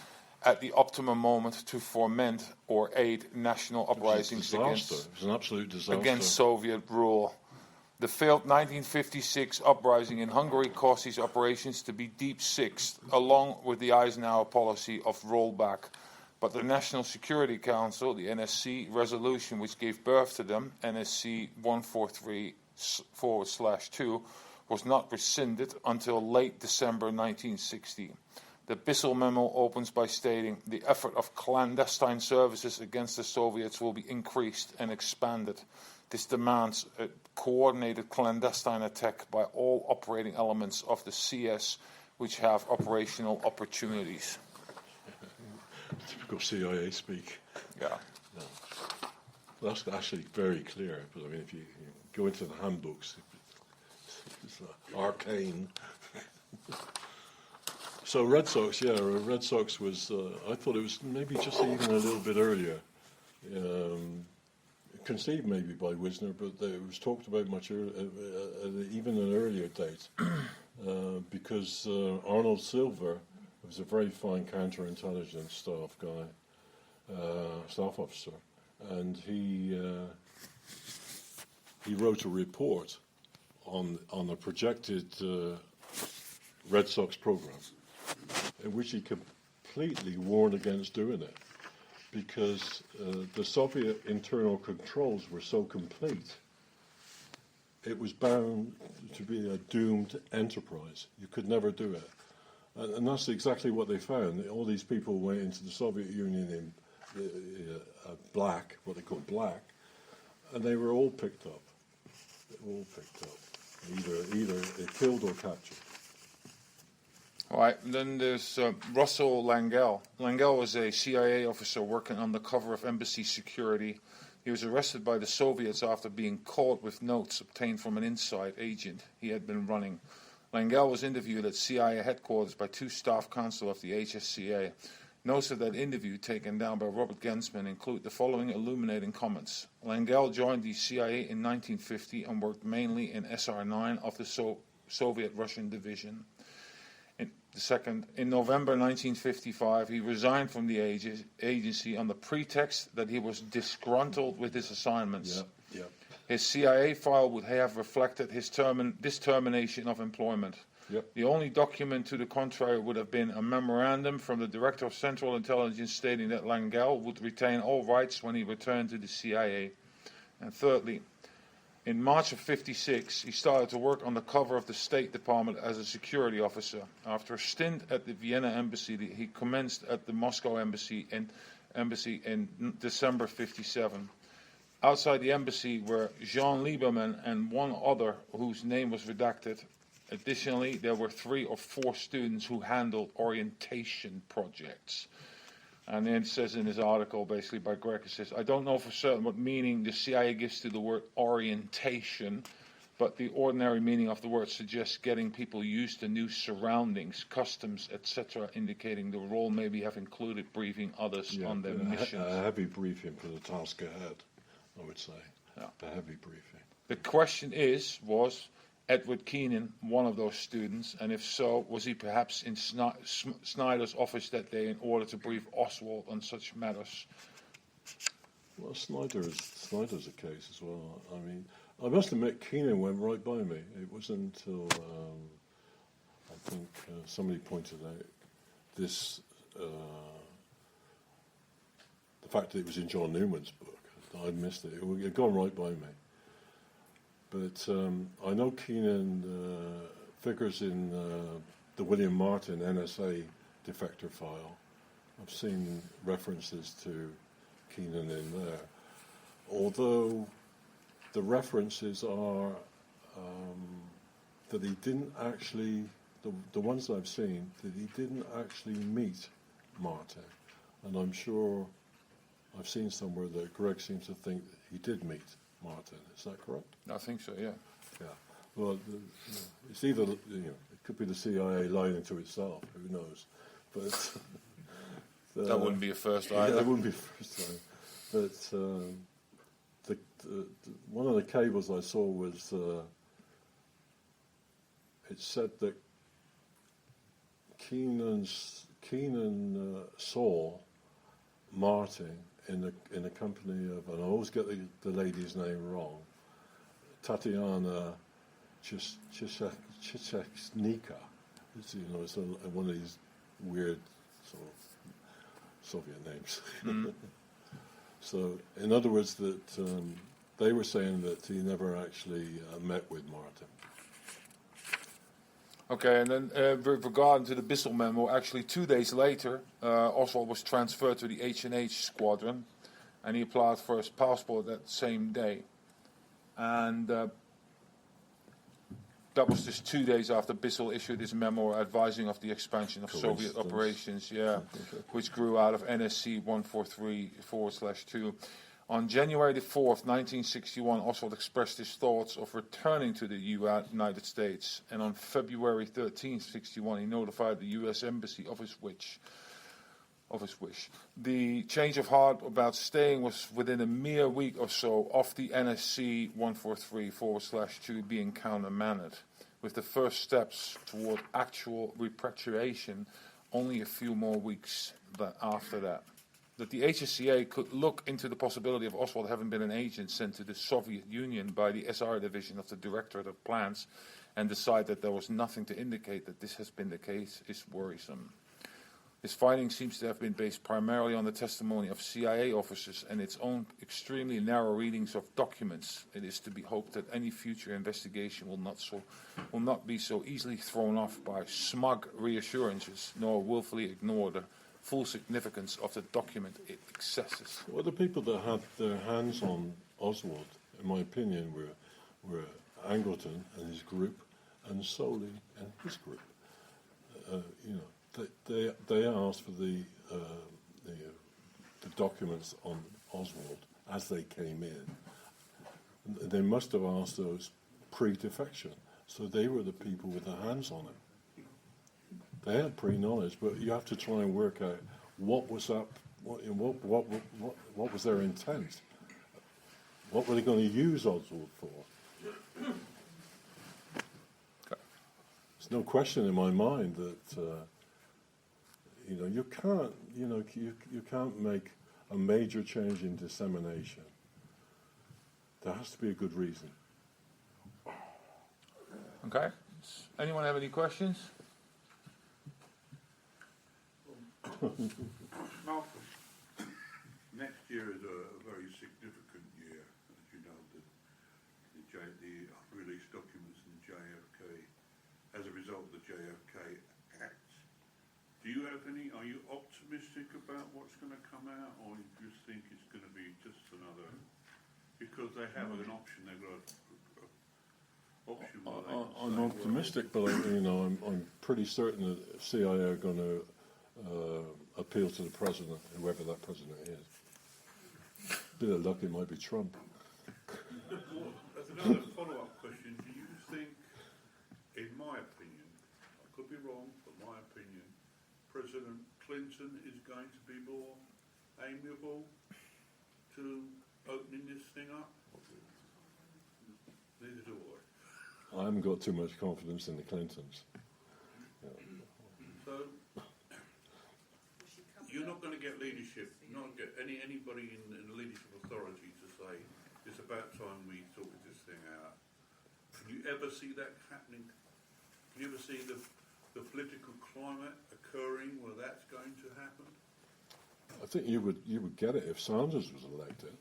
at the optimum moment to foment or aid national uprisings against Soviet rule. The failed 1956 uprising in Hungary caused these operations to be deep sixed, along with the Eisenhower policy of rollback. But the National Security Council, the NSC, resolution which gave birth to them, NSC 143/2, was not rescinded until late December 1960. The Bissell memo opens by stating, the effort of clandestine services against the Soviets will be increased and expanded. This demands a coordinated clandestine attack by all operating elements of the CS which have operational opportunities. Typical CIA speak. Yeah. No. That's actually very clear, but I mean, if you go into the handbooks, it's arcane. So Red Sox, Red Sox was, I thought it was maybe just even a little bit earlier. Conceived maybe by Wisner, but it was talked about much even an earlier date, because Arnold Silver was a very fine counterintelligence staff guy, staff officer, and he wrote a report on the projected Red Sox program, in which he completely warned against doing it, because the Soviet internal controls were so complete, it was bound to be a doomed enterprise. You could never do it. And that's exactly what they found. All these people went into the Soviet Union in black, what they call black, and they were all picked up. Either killed or captured. All right, then there's Russell Langell. Langell was a CIA officer working on the cover of embassy security. He was arrested by the Soviets after being caught with notes obtained from an inside agent he had been running. Langell was interviewed at CIA headquarters by two staff counsel of the HSCA. Notes of that interview, taken down by Robert Gensman, include the following illuminating comments. Langell joined the CIA in 1950 and worked mainly in SR-9 of the Soviet-Russian division. In November 1955, he resigned from the agency on the pretext that he was disgruntled with his assignments. Yep. His CIA file would have reflected his this termination of employment. Yep. The only document to the contrary would have been a memorandum from the Director of Central Intelligence stating that Langell would retain all rights when he returned to the CIA. And thirdly, in March of '56, he started to work on the cover of the State Department as a security officer. After a stint at the Vienna embassy, he commenced at the Moscow embassy in December '57. Outside the embassy were Jean Lieberman and one other whose name was redacted. Additionally, there were 3 or 4 students who handled orientation projects. And then it says in his article, basically by Greg, it says, I don't know for certain what meaning the CIA gives to the word orientation, but the ordinary meaning of the word suggests getting people used to new surroundings, customs, etc., indicating the role maybe have included briefing others on their missions. A heavy briefing for the task ahead, I would say. Yeah. A heavy briefing. The question was Edward Keenan one of those students, and if so, was he perhaps in Snyder's office that day in order to brief Oswald on such matters? Well, Snyder's a case as well. I mean, I must admit, Keenan went right by me. It wasn't until I think somebody pointed out this, the fact that it was in John Newman's book. I'd missed it. It had gone right by me. But I know Keenan figures in the William Martin NSA defector file. I've seen references to Keenan in there. Although the references are that he didn't actually, the ones that I've seen, that he didn't actually meet Martin. And I'm sure I've seen somewhere that Greg seems to think that he did meet Martin. Is that correct? I think so, yeah. Yeah. Well, it's either, it could be the CIA lying to itself, who knows. But that wouldn't be a first either. Yeah, that wouldn't be a first time. But one of the cables I saw was it said that Keenan saw Martin in the company of, and I always get the lady's name wrong, Tatiana Chichesnika. It's one of these weird sort of Soviet names. So, in other words, that they were saying that he never actually met with Martin. Okay, and then with regard to the Bissell memo, actually 2 days later, Oswald was transferred to the H&H squadron, and he applied for his passport that same day. And that was just 2 days after Bissell issued his memo advising of the expansion of Soviet operations, which grew out of NSC 143/2. On January the 4th, 1961, Oswald expressed his thoughts of returning to the United States, and on February 13th, 61, he notified the U.S. Embassy of his wish. The change of heart about staying was within a mere week or so of the NSC 143/2 being countermanded, with the first steps toward actual repatriation only a few more weeks after that. That the HSCA could look into the possibility of Oswald having been an agent sent to the Soviet Union by the SR division of the Directorate of Plans and decide that there was nothing to indicate that this has been the case is worrisome. His finding seems to have been based primarily on the testimony of CIA officers and its own extremely narrow readings of documents. It is to be hoped that any future investigation will not be so easily thrown off by smug reassurances, nor willfully ignore the full significance of the document it accesses. Well, the people that had their hands on Oswald, in my opinion, were Angleton and his group, and Soley and his group. They asked for the documents on Oswald as they came in. They must have asked those pre-defection, so they were the people with their hands on it. They had pre-knowledge, but you have to try and work out what was up, what was their intent, what were they going to use Oswald for. There's no question in my mind that you can't make a major change in dissemination. There has to be a good reason. Okay. Anyone have any questions? Malcolm, next year is a very significant year, as you know, the released documents in JFK, as a result of the JFK Act. Are you optimistic about what's going to come out, or do you think it's going to be just another, because they have an option, they've got an option. I'm optimistic, but I'm pretty certain that CIA are going to appeal to the president, whoever that president is. Bit of luck, it might be Trump. As another follow-up question, do you think, in my opinion, I could be wrong, but my opinion, President Clinton is going to be more amiable to opening this thing up? Neither do I. I haven't got too much confidence in the Clintons. So, you're not going to get leadership, not get anybody in the leadership authority to say, it's about time we sorted this thing out. Can you ever see that happening? Can you ever see the political climate occurring where that's going to happen? I think you would get it if Sanders was elected.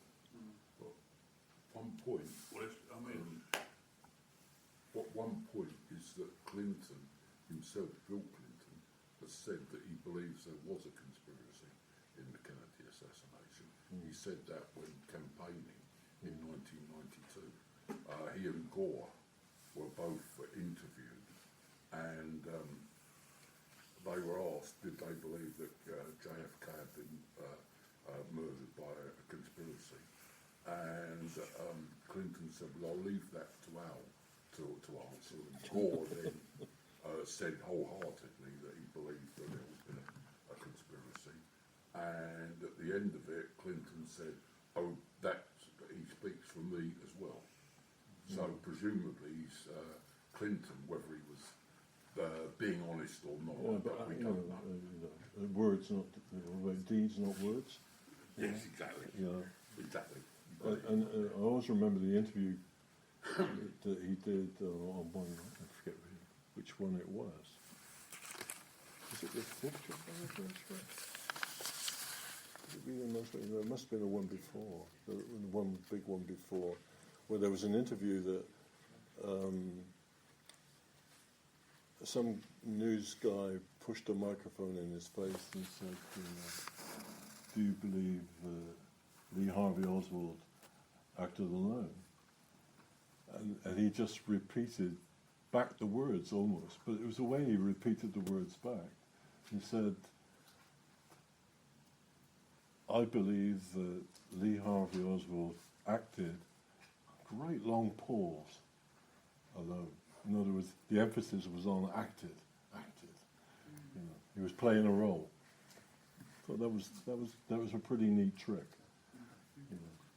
Well, one point. One point is that Clinton himself, Bill Clinton, has said that he believes there was a conspiracy in the Kennedy assassination. He said that when campaigning in 1992. He and Gore were both interviewed, and they were asked did they believe that JFK had been murdered by a conspiracy, and Clinton said, well, I'll leave that to Al to answer, and Gore then said wholeheartedly that he believed that there was been a conspiracy, and at the end of it Clinton said, oh, that's, he's speaks for me as well. So presumably he's Clinton, whether he was being honest or not, we don't know. Words, not deeds, not words. Yes, exactly. Exactly. And I always remember the interview that he did on one, I forget which one it was. Was it the 50th anniversary? There must have been the one before, the one big one before, where there was an interview that some news guy pushed a microphone in his face and said, do you believe Lee Harvey Oswald acted alone? And he just repeated back the words almost, but it was the way he repeated the words back. He said, I believe that Lee Harvey Oswald acted, great long pause, alone. In other words, the emphasis was on acted. He was playing a role. So that was a pretty neat trick.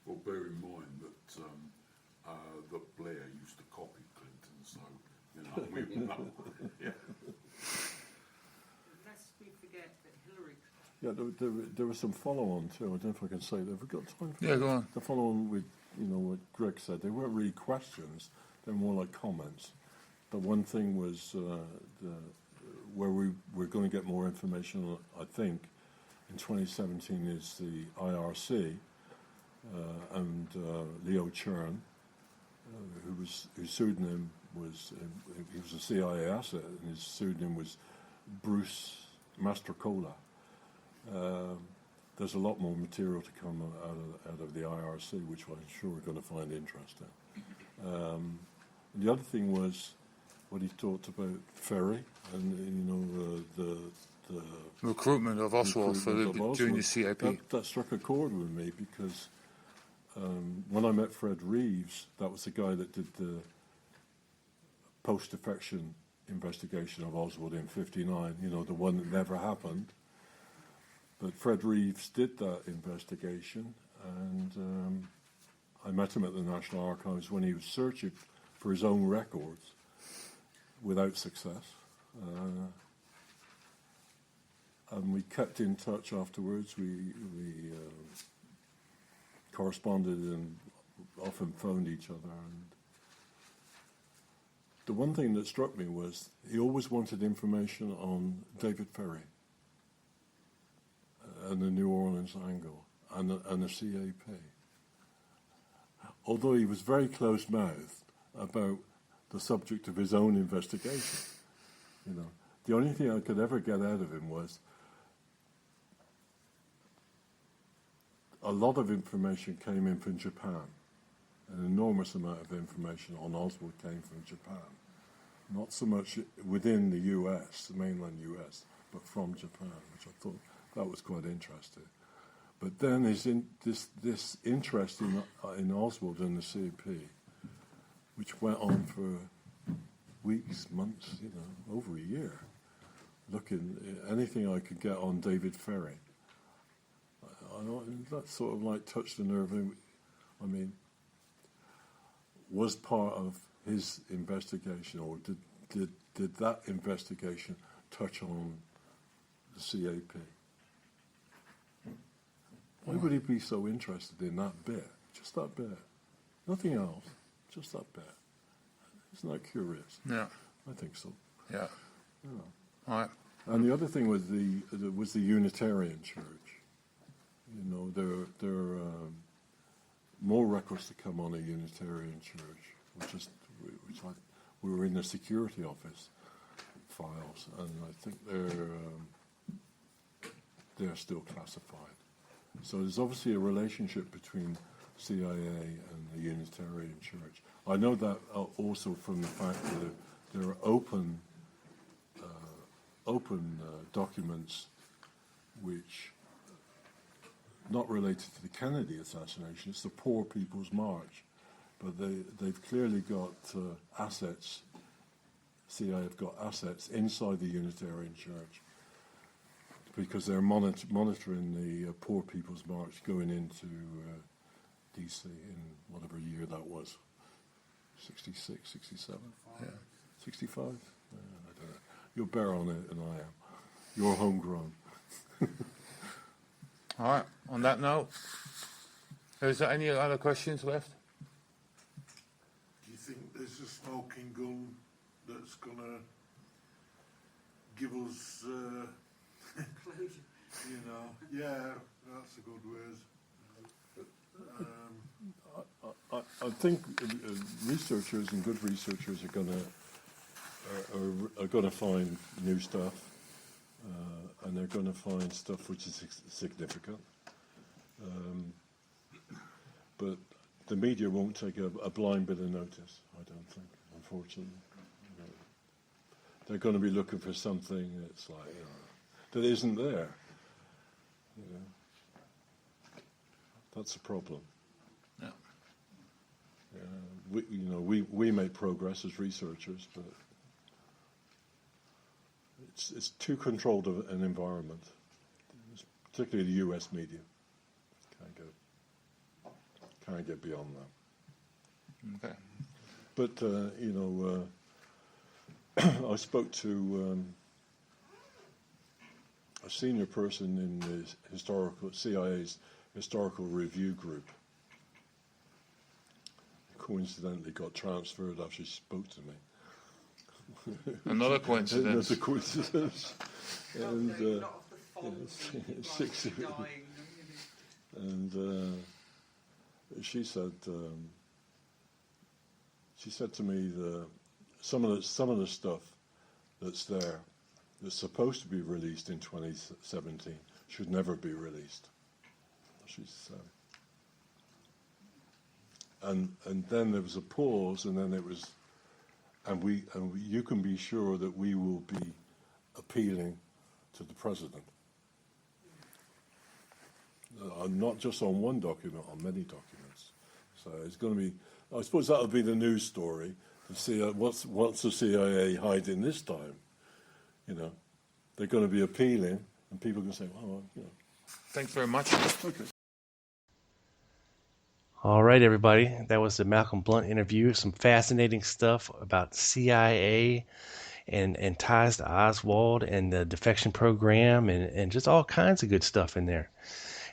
Well, bear in mind that that Blair used to copy Clinton, so we all know. Yeah. Lest we forget that Hillary. Yeah, there was some follow-on too. I don't know if I can say that. Have we got time for go on. The follow-on with what Greg said. They weren't really questions. They were more like comments. But one thing was where we're going to get more information, I think, in 2017 is the IRC and Leo Chern, whose pseudonym was, he was a CIA asset, and his pseudonym was Bruce Mastrocola. There's a lot more material to come out of the IRC, which I'm sure we're going to find interesting. And the other thing was what he talked about Ferry and the recruitment of Oswald for doing the CIP. That struck a chord with me because when I met Fred Reeves, that was the guy that did the post-defection investigation of Oswald in '59. The one that never happened. But Fred Reeves did that investigation, and I met him at the National Archives when he was searching for his own records without success. And we kept in touch afterwards. We corresponded and often phoned each other. And the one thing that struck me was he always wanted information on David Ferry and the New Orleans angle and the CAP. Although he was very close-mouthed about the subject of his own investigation. The only thing I could ever get out of him was a lot of information came in from Japan. An enormous amount of information on Oswald came from Japan. Not so much within the US, the mainland US, but from Japan, which I thought that was quite interesting. But then this interest in Oswald and the CP, which went on for weeks, months, over a year, looking at anything I could get on David Ferry. That sort of like touched the nerve. I mean, was part of his investigation, or did that investigation touch on the CAP? Why would he be so interested in that bit? Just that bit. Nothing else. Just that bit. Isn't that curious? Yeah. I think so. Yeah. All right. And the other thing was the Unitarian Church. There are more records to come on a Unitarian Church, we were in the security office files, and I think they're still classified. So there's obviously a relationship between CIA and the Unitarian Church. I know that also from the fact that there are open documents which not related to the Kennedy assassination. It's the Poor People's March, but they've clearly got assets. CIA have got assets inside the Unitarian Church because they're monitoring the Poor People's March going into DC in whatever year that was. 66, 67? Yeah. 65? I don't know. You're better on it than I am. You're homegrown. All right. On that note, is there any other questions left? Do you think there's a smoking gun that's going to give us, Closure. yeah, that's a good word. I think researchers and good researchers are going to find new stuff, and they're going to find stuff which is significant. But the media won't take a blind bit of notice, I don't think, unfortunately. They're going to be looking for something that's like that isn't there. That's a problem. Yeah. We make progress as researchers, but it's too controlled an environment, particularly the U.S. media. Can't get beyond that. Okay. But I spoke to a senior person in the CIA's historical review group. Coincidentally got transferred after she spoke to me. Another coincidence. Another coincidence. And she said to me some of the stuff that's there that's supposed to be released in 2017 should never be released. She said. And then there was a pause, and then it was, you can be sure that we will be appealing to the president. Not just on one document, on many documents. So it's going to be, I suppose that'll be the news story, to see what's the CIA hiding this time. They're going to be appealing, and people can say, Thanks very much. Okay. All right, everybody. That was the Malcolm Blunt interview. Some fascinating stuff about CIA and ties to Oswald and the defection program and just all kinds of good stuff in there.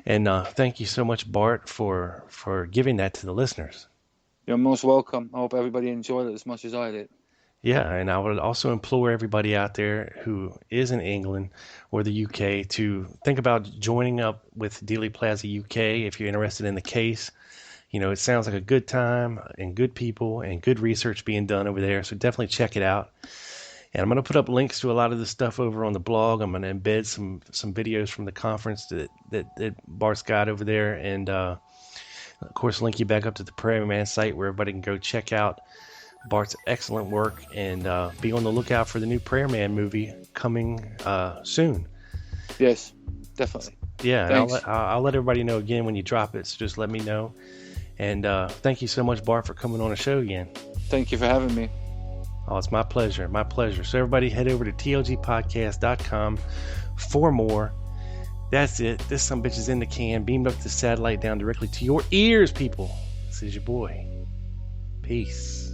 And thank you so much, Bart, for giving that to the listeners. You're most welcome. I hope everybody enjoyed it as much as I did. Yeah, and I would also implore everybody out there who is in England or the UK to think about joining up with Dealey Plaza UK if you're interested in the case. It sounds like a good time and good people and good research being done over there, so definitely check it out. And I'm going to put up links to a lot of this stuff over on the blog. I'm going to embed some videos from the conference that Bart's got over there, and of course link you back up to the Prairie Man site where everybody can go check out Bart's excellent work, and be on the lookout for the new Prairie Man movie coming soon. Yes, definitely. Yeah, and I'll let everybody know again when you drop it, so just let me know. And thank you so much, Bart, for coming on the show again. Thank you for having me. Oh, it's my pleasure. My pleasure. So everybody head over to tlgpodcast.com for more. That's it. This sumbitch is in the can, beamed up the satellite down directly to your ears, people. This is your boy. Peace.